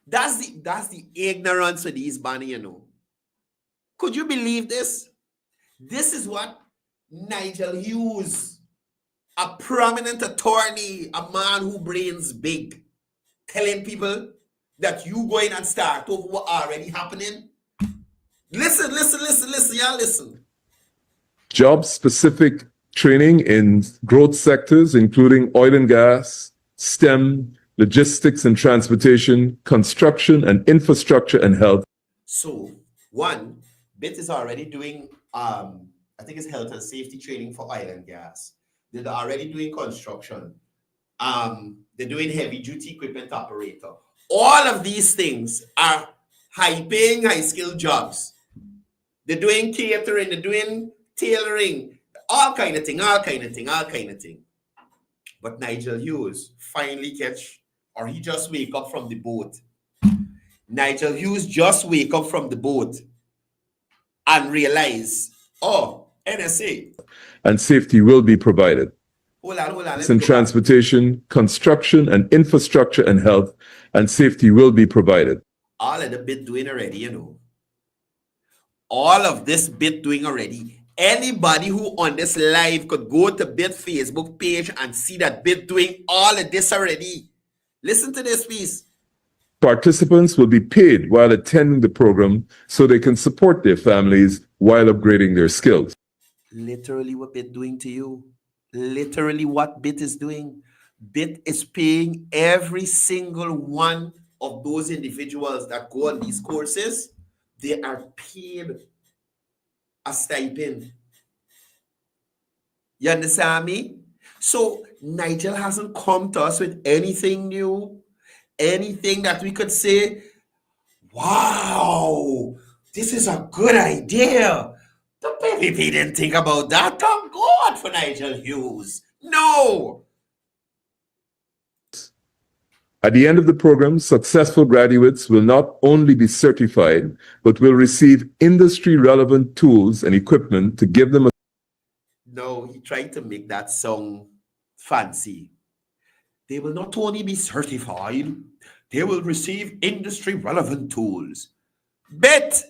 That's the ignorance of these banner, you know. Could you believe this? This is what Nigel Hughes, a prominent attorney, a man who brains big, telling people that you go in and start over what already happening. Listen, y'all listen. job-specific training in growth sectors, including oil and gas, STEM, logistics and transportation, construction and infrastructure and health. So, one, BIT is already doing, I think it's health and safety training for oil and gas. They're already doing construction. They're doing heavy duty equipment operator. All of these things are high-paying, high-skilled jobs. They're doing catering, they're doing tailoring, all kind of thing. But Nigel Hughes finally he just wake up from the boat. Nigel Hughes just wake up from the boat and realize, NSA. And safety will be provided. Hold on. In transportation, construction and infrastructure and health, and safety will be provided. All of the BIT doing already, All of this BIT doing already. Anybody who on this live could go to BIT Facebook page and see that BIT doing all of this already. Listen to this, please. Participants will be paid while attending the program so they can support their families while upgrading their skills. Literally what BIT doing to you. Literally what BIT is doing. BIT is paying every single one of those individuals that go on these courses. They are paid a stipend. You understand me? So Nigel hasn't come to us with anything new, anything that we could say, wow, this is a good idea. The PPP didn't think about that. Thank God for Nigel Hughes. No. At the end of the program, successful graduates will not only be certified, but will receive industry-relevant tools and equipment to give them a... No, he tried to make that song fancy. They will not only be certified, they will receive industry-relevant tools. BIT.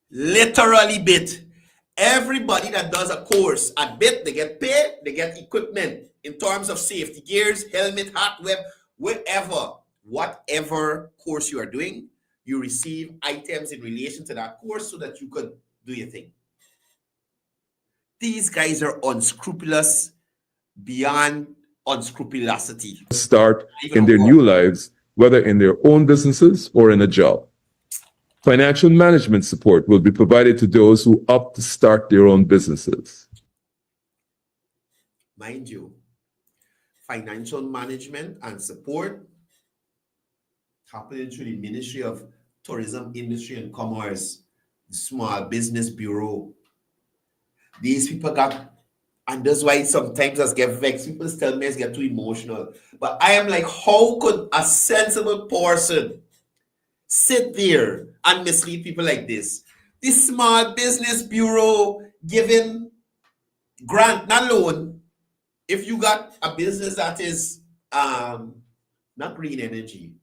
Literally BIT. Everybody that does a course at BIT, they get paid, they get equipment in terms of safety gears, helmet, hat, whatever course you are doing, you receive items in relation to that course so that you could do your thing. These guys are unscrupulous beyond unscrupulosity. Start in their new lives, whether in their own businesses or in a job. Financial management support will be provided to those who opt to start their own businesses. Mind you, financial management and support happening through the Ministry of Tourism, Industry and Commerce, the Small Business Bureau. These people got, and that's why sometimes I get vexed. People tell me I get too emotional. But I am like, how could a sensible person sit there and mislead people like this? The Small Business Bureau giving grant, not loan. If you got a business that is not green energy,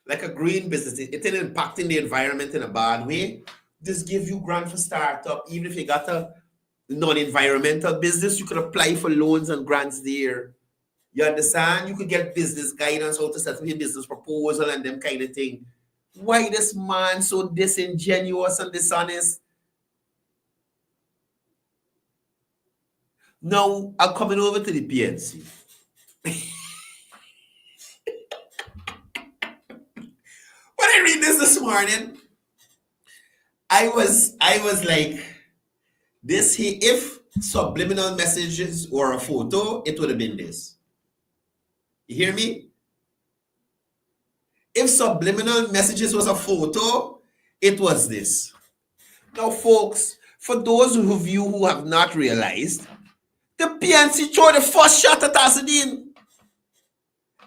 like a green business, it's impacting the environment in a bad way, just give you grant for startup. Even if you got a non-environmental business, you could apply for loans and grants there. You understand? You could get business guidance, how to set up your business proposal and them kind of thing. Why this man so disingenuous and dishonest? Now, I'm coming over to the PNC. When I read this morning, I was like, if subliminal messages were a photo, it would have been this. You hear me? If subliminal messages was a photo, it was this. Now, folks, for those of you who have not realized, the PNC threw the first shot at Asadine.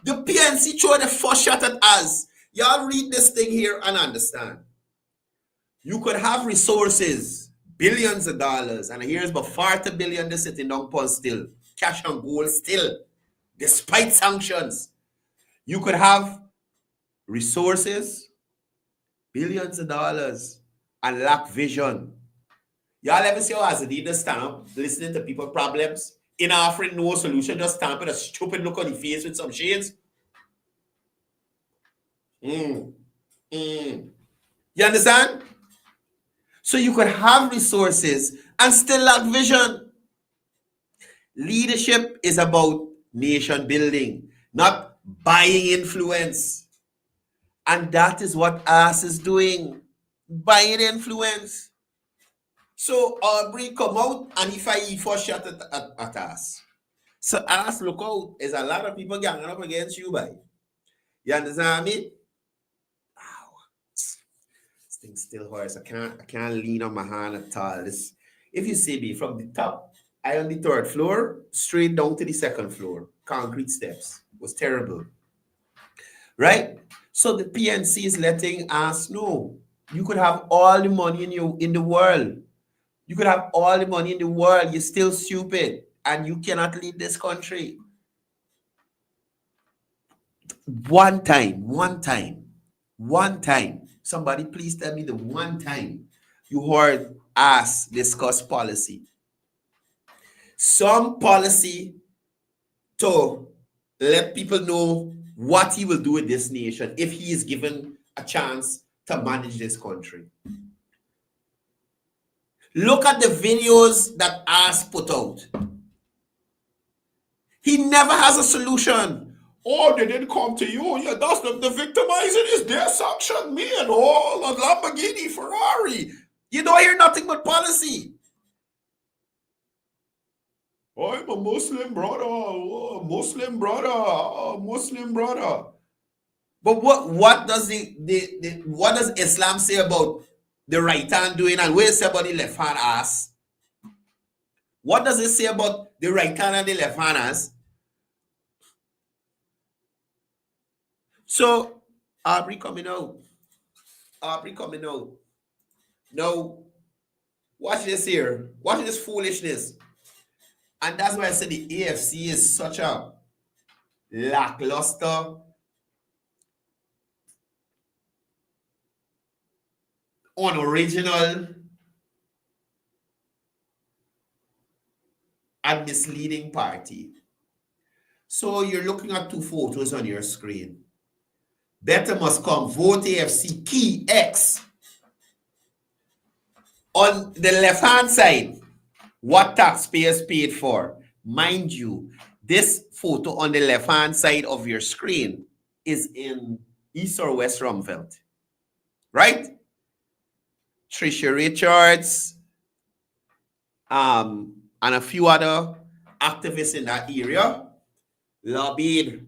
The PNC threw the first shot at us. Y'all read this thing here and understand. You could have resources, billions of dollars, and here's about 40 billion that's sitting down upon still, cash and gold still, despite sanctions. You could have resources, billions of dollars, and lack vision. Y'all ever see how Azadina stamp listening to people's problems, in offering no solution, just stamping a stupid look on the face with some shades? You understand? So you could have resources and still lack vision. Leadership is about nation building, not buying influence. And that is what us is doing, buying influence. So Aubrey come out and he first shot at us. So us look out, there's a lot of people ganging up against you, by. You understand me? Ow. This thing still hurts. I can't lean on my hand at all. This, if you see me from the top, I on the 3rd floor, straight down to the 2nd floor, concrete steps. It was terrible. Right? So the PNC is letting us know you could have all the money in the world. You could have all the money in the world. You're still stupid and you cannot lead this country. One time. Somebody please tell me the one time you heard us discuss policy. Some policy to let people know what he will do with this nation if he is given a chance to manage this country. Look at the videos that As put out. He never has a solution. Oh, they didn't come to you. Yeah, that's the victimizing is their sanction. Me and all a Lamborghini, Ferrari. You don't hear nothing but policy. I'm a Muslim brother. Oh, Muslim brother. But what does what does Islam say about the right hand doing and what does it say about the left hand ass? What does it say about the right hand and the left hand ass? So Aubrey coming out. Now, watch this here. Watch this foolishness. And that's why I said the AFC is such a lackluster, unoriginal, and misleading party. So you're looking at 2 photos on your screen. Better must come. Vote AFC key X. On the left-hand side, what taxpayers paid for. Mind you, this photo on the left-hand side of your screen is in East or West Rumveld. Right? Tricia Richards, and a few other activists in that area lobbied,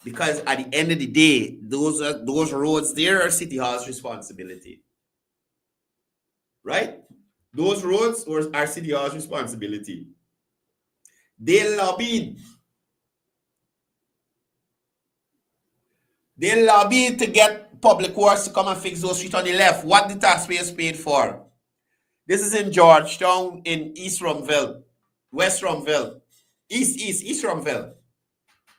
because at the end of the day, those roads there are City Hall's responsibility. Right? Those roads are City Hall's responsibility. They lobbied. They lobbied to get Public Works to come and fix those streets on the left. What the taxpayers paid for. This is in Georgetown in East Rumveld, West Rumveld, East Rumveld.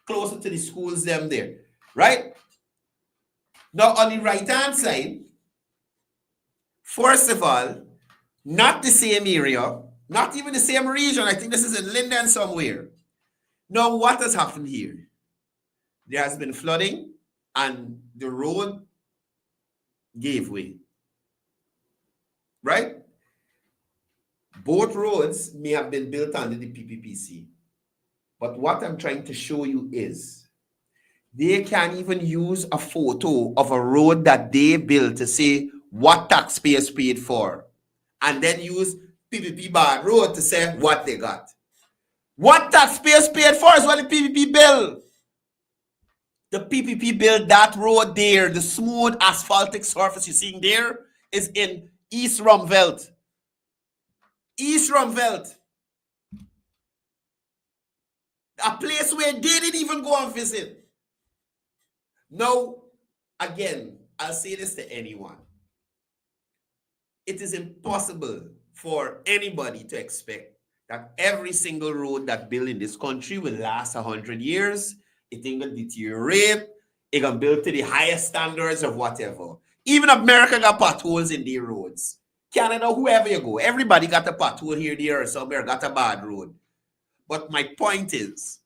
Closer to the schools them there. Right? Now on the right-hand side, first of all, not the same area, not even the same region. I think this is in Linden somewhere. Now, what has happened here? There has been flooding and the road gave way. Right? Both roads may have been built under the PPPC. But what I'm trying to show you is they can't even use a photo of a road that they built to say what taxpayers paid for, and then use PPP bad road to say what they got. What taxpayers paid for is what the PPP bill. The PPP built that road there, the smooth asphaltic surface you're seeing there is in East Rumveld. East Rumveld. A place where they didn't even go and visit. Now, again, I'll say this to anyone. It is impossible for anybody to expect that every single road that built in this country will last 100 years. It ain't gonna deteriorate. It gonna build to the highest standards of whatever. Even America got potholes in their roads. Canada, whoever you go, everybody got a pothole here, there, or somewhere got a bad road. But my point is,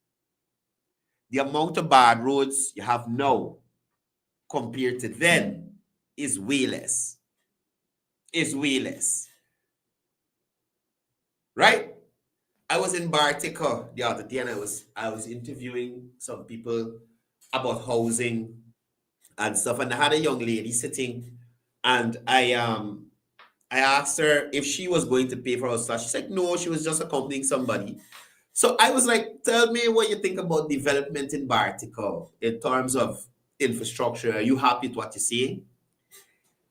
the amount of bad roads you have now compared to then is way less. Is way less. right? I was in Bartica the other day and I was interviewing some people about housing and stuff, and I had a young lady sitting, and I asked her if she was going to pay for her stuff. She said no, she was just accompanying somebody. So I was like, tell me what you think about development in Bartica in terms of infrastructure. Are you happy with what you're seeing?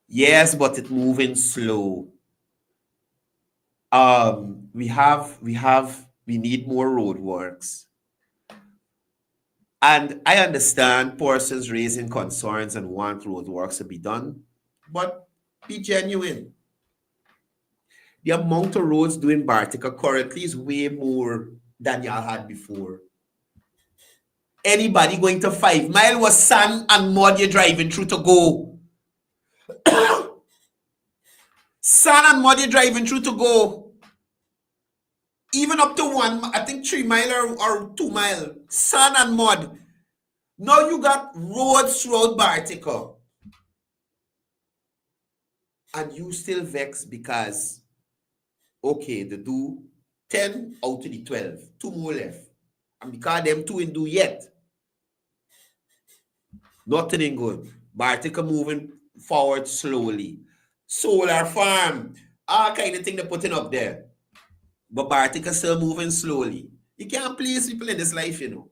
Yes, but it's moving slow. We need more roadworks. And I understand persons raising concerns and want roadworks to be done, but be genuine. The amount of roads doing Bartica currently is way more than y'all had before. Anybody going to 5 Mile was sand and mud you're driving through to go. Sand and mud you're driving through to go. Even up to 3 mile or 2 mile. Sand and mud. Now you got roads throughout Bartica. And you still vex because, okay, they do 10 out of the 12. 2 more left. And because them 2 ain't do yet. Nothing ain't good. Bartica moving forward slowly. Solar farm. All kind of thing they're putting up there. But Bartica still moving slowly. You can't please people in this life, you know.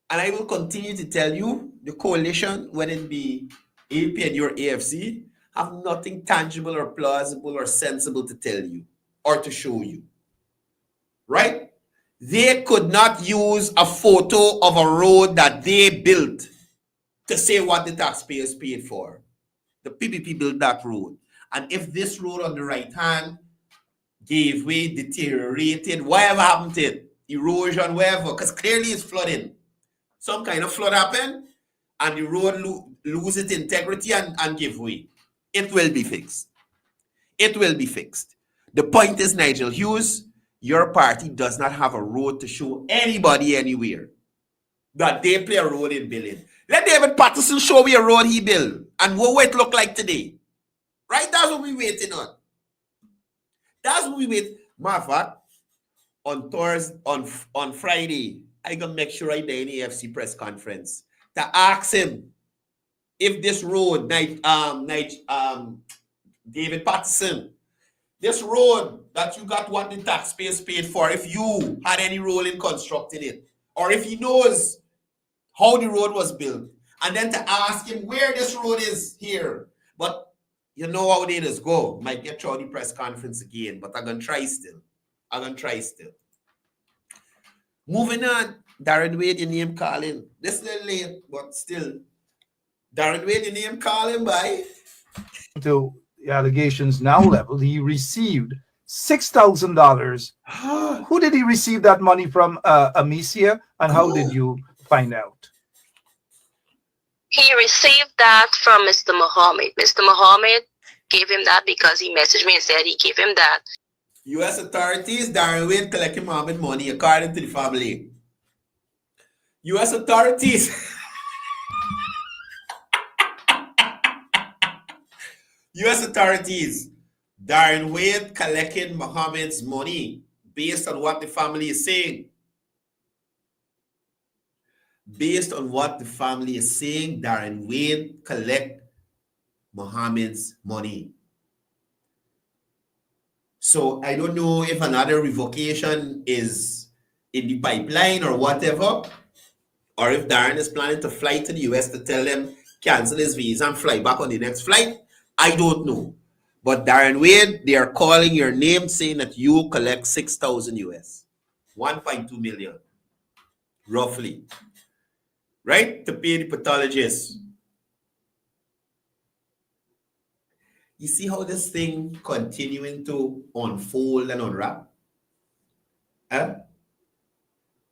And I will continue to tell you, the coalition, whether it be APN or AFC, have nothing tangible or plausible or sensible to tell you or to show you. Right? They could not use a photo of a road that they built to say what the taxpayers paid for. The PPP built that road. And if this road on the right hand gave way, deteriorated, whatever happened to it, erosion, whatever, because clearly it's flooding. Some kind of flood happened, and the road lose its integrity and give way. It will be fixed. It will be fixed. The point is, Nigel Hughes, your party does not have a road to show anybody anywhere that they play a role in building. Let David Patterson show me a road he built and what it look like today. Right? That's what we're waiting on. That's what we wait. Matter of fact, on Thursday, on Friday, I gonna make sure I do an AFC press conference to ask him if this road, David Patterson, this road that you got what the taxpayers paid for, if you had any role in constructing it, or if he knows how the road was built, and then to ask him where this road is here. But you know how they just go. Might get through the press conference again, but I'm going to try still. Moving on, Darren Wade, your name calling. This a little late, but still. Darren Wade, your name calling by. To the allegations now leveled, he received $6,000. Who did he receive that money from, Amicia, and how did you find out? He received that from Mr. Muhammad. Mr. Muhammad gave him that because he messaged me and said he gave him that. U.S. authorities, Darren Wade collecting Muhammad money according to the family. U.S. authorities. U.S. authorities, Darren Wade collecting Muhammad's money based on what the family is saying. Based on what the family is saying, Darren Wade collect Muhammad's money. So I don't know if another revocation is in the pipeline or whatever, or if Darren is planning to fly to the US to tell them cancel his visa and fly back on the next flight. I don't know. But Darren Wade, they are calling your name saying that you collect 6,000 US, 1.2 million, roughly. Right? To pay the pathologist. You see how this thing continuing to unfold and unwrap? Huh?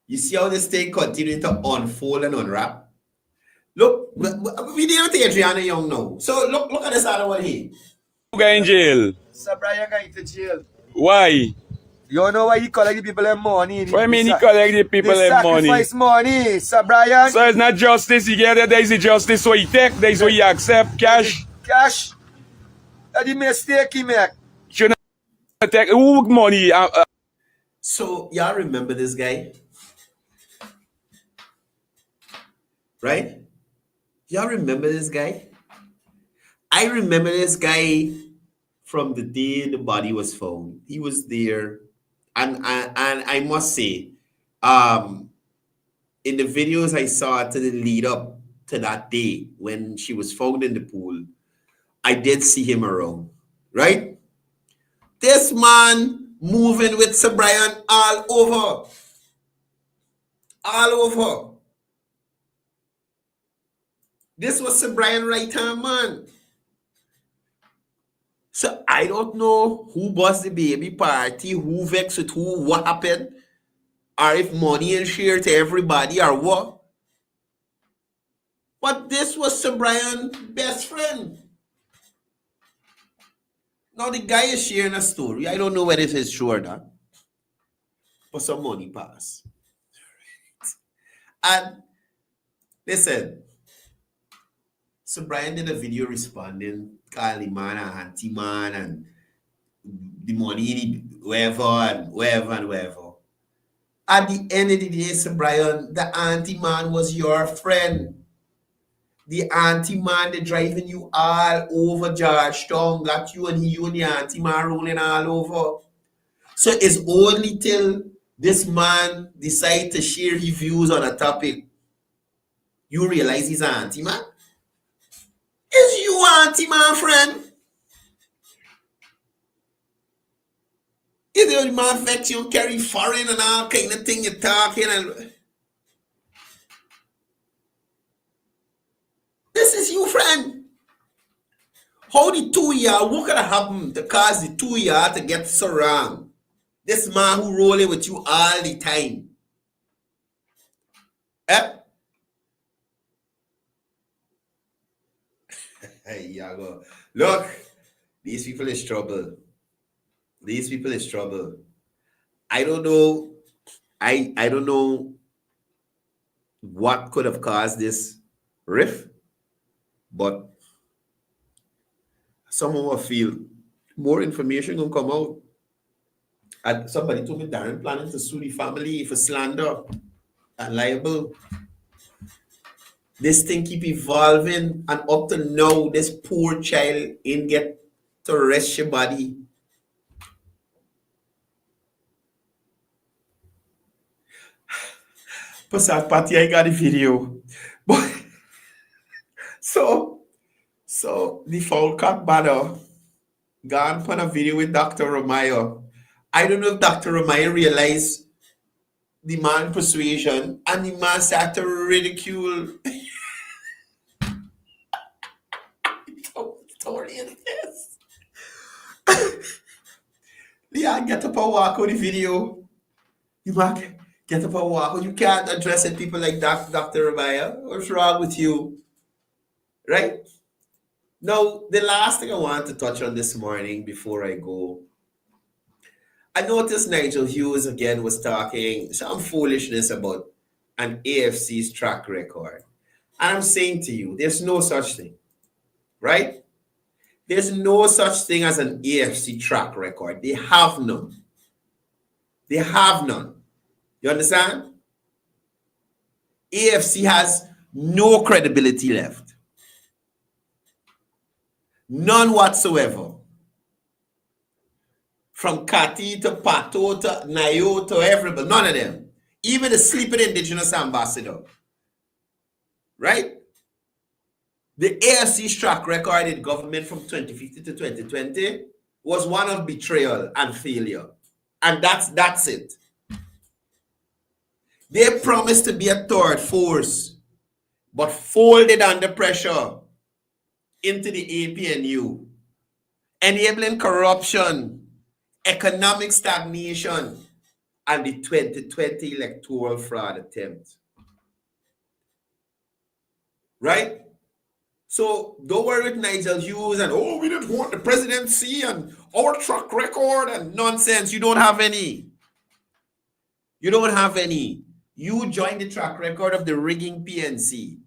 You see how this thing continuing to unfold and unwrap? Look, we didn't take Adriana Young now. So look at this other one here. Who got in jail? Sir Brian going to jail. Why? You know why he collect the people their money? What do you mean he collect the people their money? Sacrifice money, Sir Brian. So it's not justice. He get there is the justice so he take, there is what he accept, cash. Cash. That's the mistake he make. Take who money? So y'all remember this guy, right? Y'all remember this guy? I remember this guy from the day the body was found. He was there, and I must say, in the videos I saw to the lead up to that day when she was found in the pool, I did see him around, right? This man moving with Sir Brian all over. All over. This was Sir Brian right hand man. So I don't know who bossed the baby party, who vexed with who, what happened, or if money and share to everybody or what. But this was Sir Brian's best friend. Now the guy is sharing a story. I don't know whether it is true or not. But some money pass. And listen, Sir Brian did a video responding, calling man and auntie man and the money, wherever and wherever and wherever. At the end of the day, Sir Brian, the auntie man was your friend. The auntie man, they driving you all over Georgetown, got you and the auntie man rolling all over. So it's only till this man decide to share his views on a topic, you realize he's an auntie man. Is you auntie man friend? Is the man vex you carry foreign and all kind of thing you're talking and this is you friend. How the two year, what could have happened to cause the 2 year to get so wrong? This man who rolling with you all the time. Eh? Hey, Yago. Look, these people is trouble. These people is trouble. I don't know. I don't know what could have caused this rift, but someone will feel more information gonna come out. And somebody told me Darren planning to sue the family for slander and libel. This thing keep evolving, and up to now, this poor child ain't get to rest your body. Passat party, I got a video. But so the foul cock banner gone on a video with Dr. Romayo. I don't know if Dr. Romayo realized the man persuasion and the man started to ridicule. Story is this. Leon, get up and walk on the video. You man, get up and walk. You can't address it people like that, Dr. Romayo. What's wrong with you? Right? Now, the last thing I want to touch on this morning before I go, I noticed Nigel Hughes again was talking some foolishness about an AFC's track record. And I'm saying to you, there's no such thing, right? There's no such thing as an AFC track record. They have none. They have none. You understand? AFC has no credibility left. None whatsoever. From Kati to Pato to Nayo to everybody, none of them. Even the sleeping indigenous ambassador. Right? The AFC's track record in government from 2015 to 2020 was one of betrayal and failure. And that's it. They promised to be a third force, but folded under pressure into the APNU, enabling corruption, economic stagnation, and the 2020 electoral fraud attempt. Right? So don't worry with Nigel Hughes and, oh, we didn't want the presidency and our track record and nonsense. You don't have any. You don't have any. You joined the track record of the rigging PNC.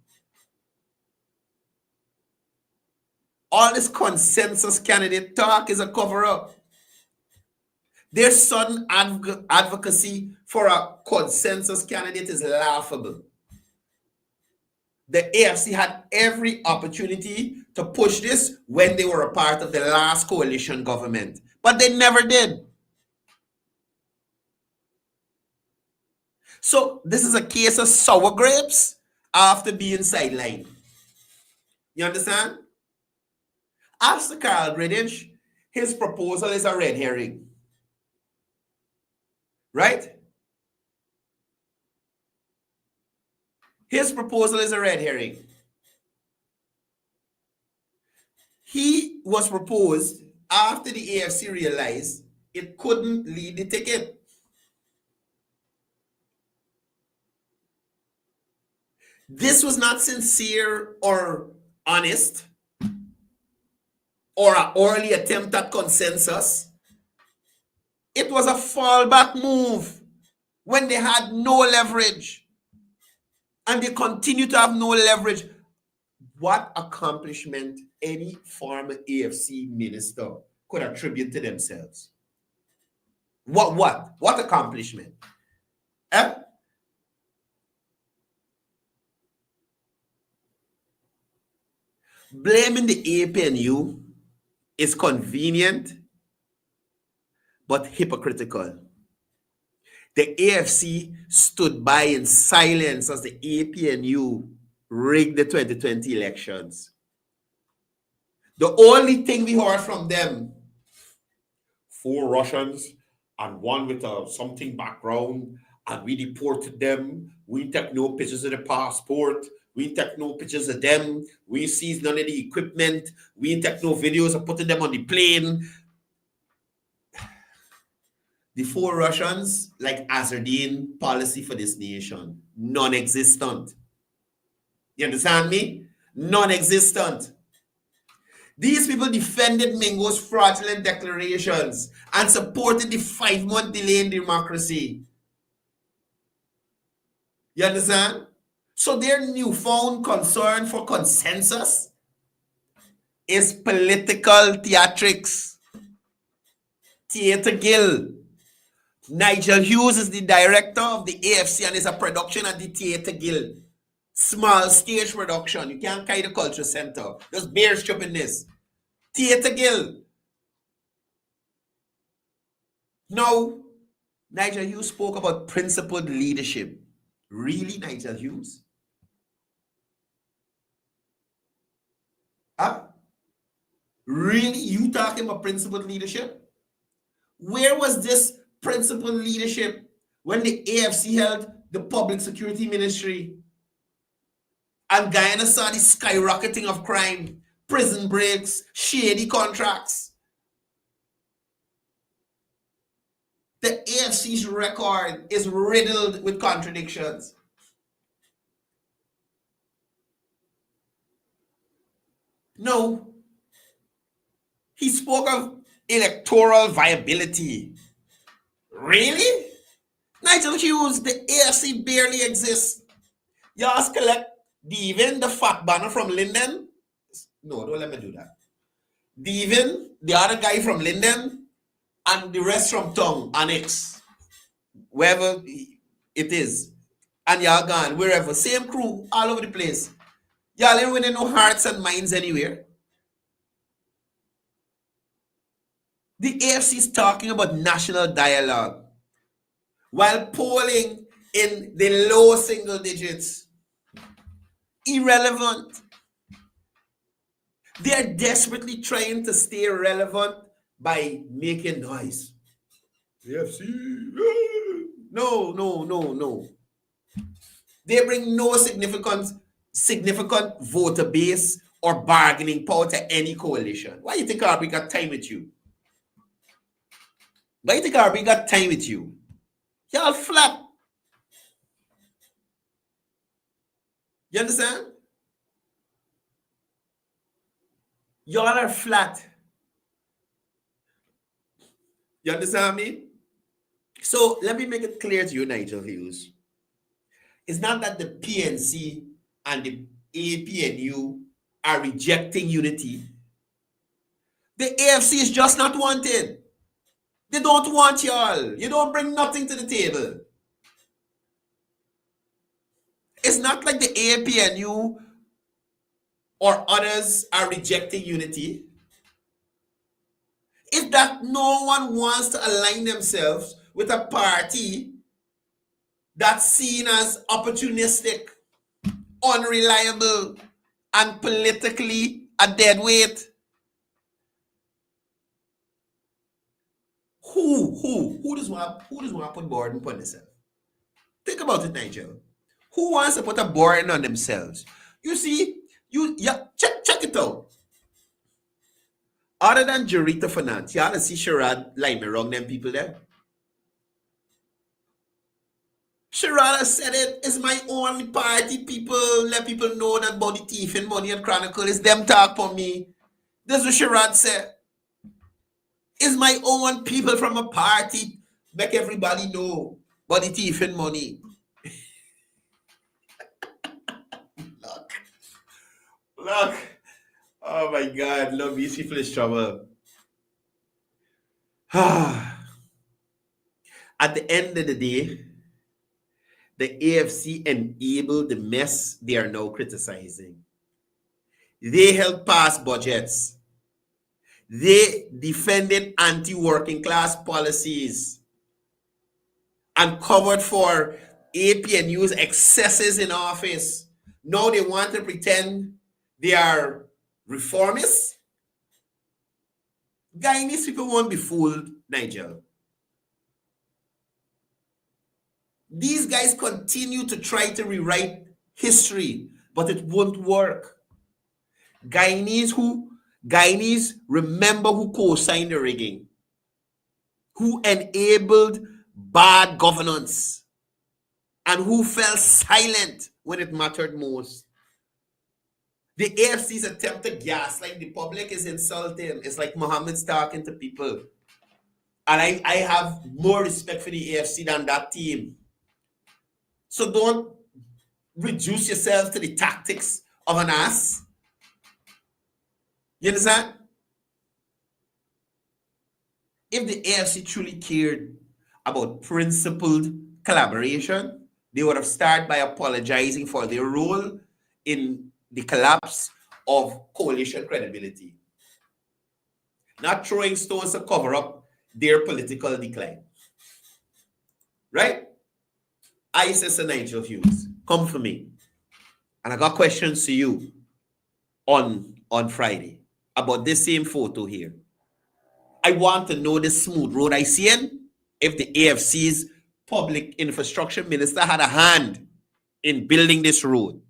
All this consensus candidate talk is a cover-up. Their sudden advocacy for a consensus candidate is laughable. The AFC had every opportunity to push this when they were a part of the last coalition government, but they never did. So this is a case of sour grapes after being sidelined. You understand? As to Carl Greenwich, his proposal is a red herring. Right? His proposal is a red herring. He was proposed after the AFC realized it couldn't lead the ticket. This was not sincere or honest or an early attempt at consensus. It was a fallback move when they had no leverage. And they continue to have no leverage. What accomplishment any former AFC minister could attribute to themselves? What accomplishment? Eh? Blaming the APNU is convenient but hypocritical. The AFC stood by in silence as the APNU rigged the 2020 elections. The only thing we heard from them, 4 Russians and one with a something background, and we deported them. We take no pictures of the passport. We take no pictures of them. We seized none of the equipment. We take no videos of putting them on the plane. The 4 Russians, like Azardine policy for this nation, non-existent. You understand me? Non-existent. These people defended Mingo's fraudulent declarations and supported the 5-month delay in democracy. You understand? So their newfound concern for consensus is political theatrics. Theater Guild. Nigel Hughes is the director of the AFC and is a production at the Theater Guild. Small stage production. You can't carry the culture center. Just bare stupidness. Theater Guild. Now, Nigel Hughes spoke about principled leadership. Really, Nigel Hughes? Huh? Really? You talking about principled leadership? Where was this principled leadership when the AFC held the public security ministry and Guyana saw the skyrocketing of crime, prison breaks, shady contracts? The AFC's record is riddled with contradictions. No. He spoke of electoral viability. Really? Nigel Hughes, the AFC barely exists. Y'all collect Devin, the fat banner from Linden. No, don't let me do that. Devin, the other guy from Linden, and the rest from Tongue, Annex, wherever it is. And y'all gone, wherever. Same crew, all over the place. Y'all ain't winning no hearts and minds anywhere. The AFC is talking about national dialogue while polling in the low single digits. Irrelevant. They are desperately trying to stay relevant by making noise. AFC. No. They bring no significant voter base or bargaining power to any coalition. Why do you think RB got time with you? Why do you think RB got time with you? Y'all flat. You understand? Y'all are flat. You understand me? So let me make it clear to you, Nigel Hughes. It's not that the PNC and the APNU are rejecting unity. The AFC is just not wanted. They don't want y'all. You don't bring nothing to the table. It's not like the APNU or others are rejecting unity. It's that no one wants to align themselves with a party that's seen as opportunistic, unreliable, and politically a dead weight. Who does want to put burden upon themselves? Think about it, Nigel. Who wants to put a burden on themselves? You see, check it out. Other than Jarita Finance, y'all see Sherrod line around them people there. Sherrod has said it's my only party. People let people know that Body Thief and Money and Chronicle is them talk for me. That's what Sherrod said. It's my own people from a party. Make everybody know Body Thief and Money. Look. Oh my God. Love you. See for this trouble. At the end of the day, the AFC enabled the mess they are now criticizing. They helped pass budgets. They defended anti-working class policies and covered for APNU's excesses in office. Now they want to pretend they are reformists. Guyanese people won't be fooled, Nigel. These guys continue to try to rewrite history, but it won't work. Guyanese remember who co-signed the rigging, who enabled bad governance, and who fell silent when it mattered most. The AFC's attempt to gaslight the public is insulting. It's like Muhammad's talking to people. And I have more respect for the AFC than that team. So don't reduce yourself to the tactics of an ass. You understand? If the AFC truly cared about principled collaboration, they would have started by apologizing for their role in the collapse of coalition credibility, not throwing stones to cover up their political decline. Right? ISIS and Nigel Hughes, come for me. And I got questions to you on Friday about this same photo here. I want to know the smooth road I see in if the AFC's public infrastructure minister had a hand in building this road.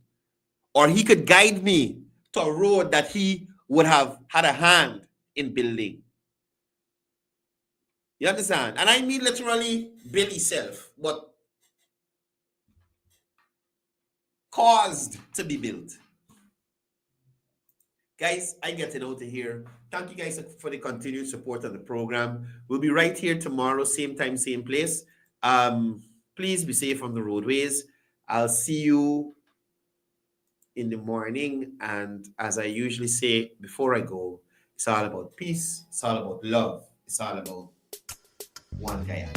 Or he could guide me to a road that he would have had a hand in building. You understand? And I mean literally build himself, but caused to be built. Guys, I get it out of here. Thank you guys for the continued support of the program. We'll be right here tomorrow, same time, same place. Please be safe on the roadways. I'll see you in the morning, and as I usually say before I go, it's all about peace, it's all about love, it's all about one Guyana.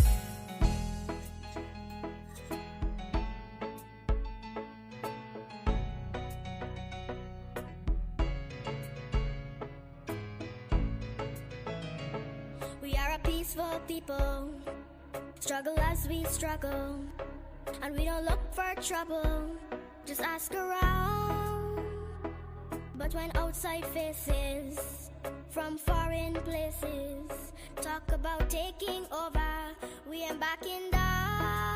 We are a peaceful people, struggle as we struggle, and we don't look for trouble, just ask around. But when outside faces from foreign places talk about taking over, we ain't backing down.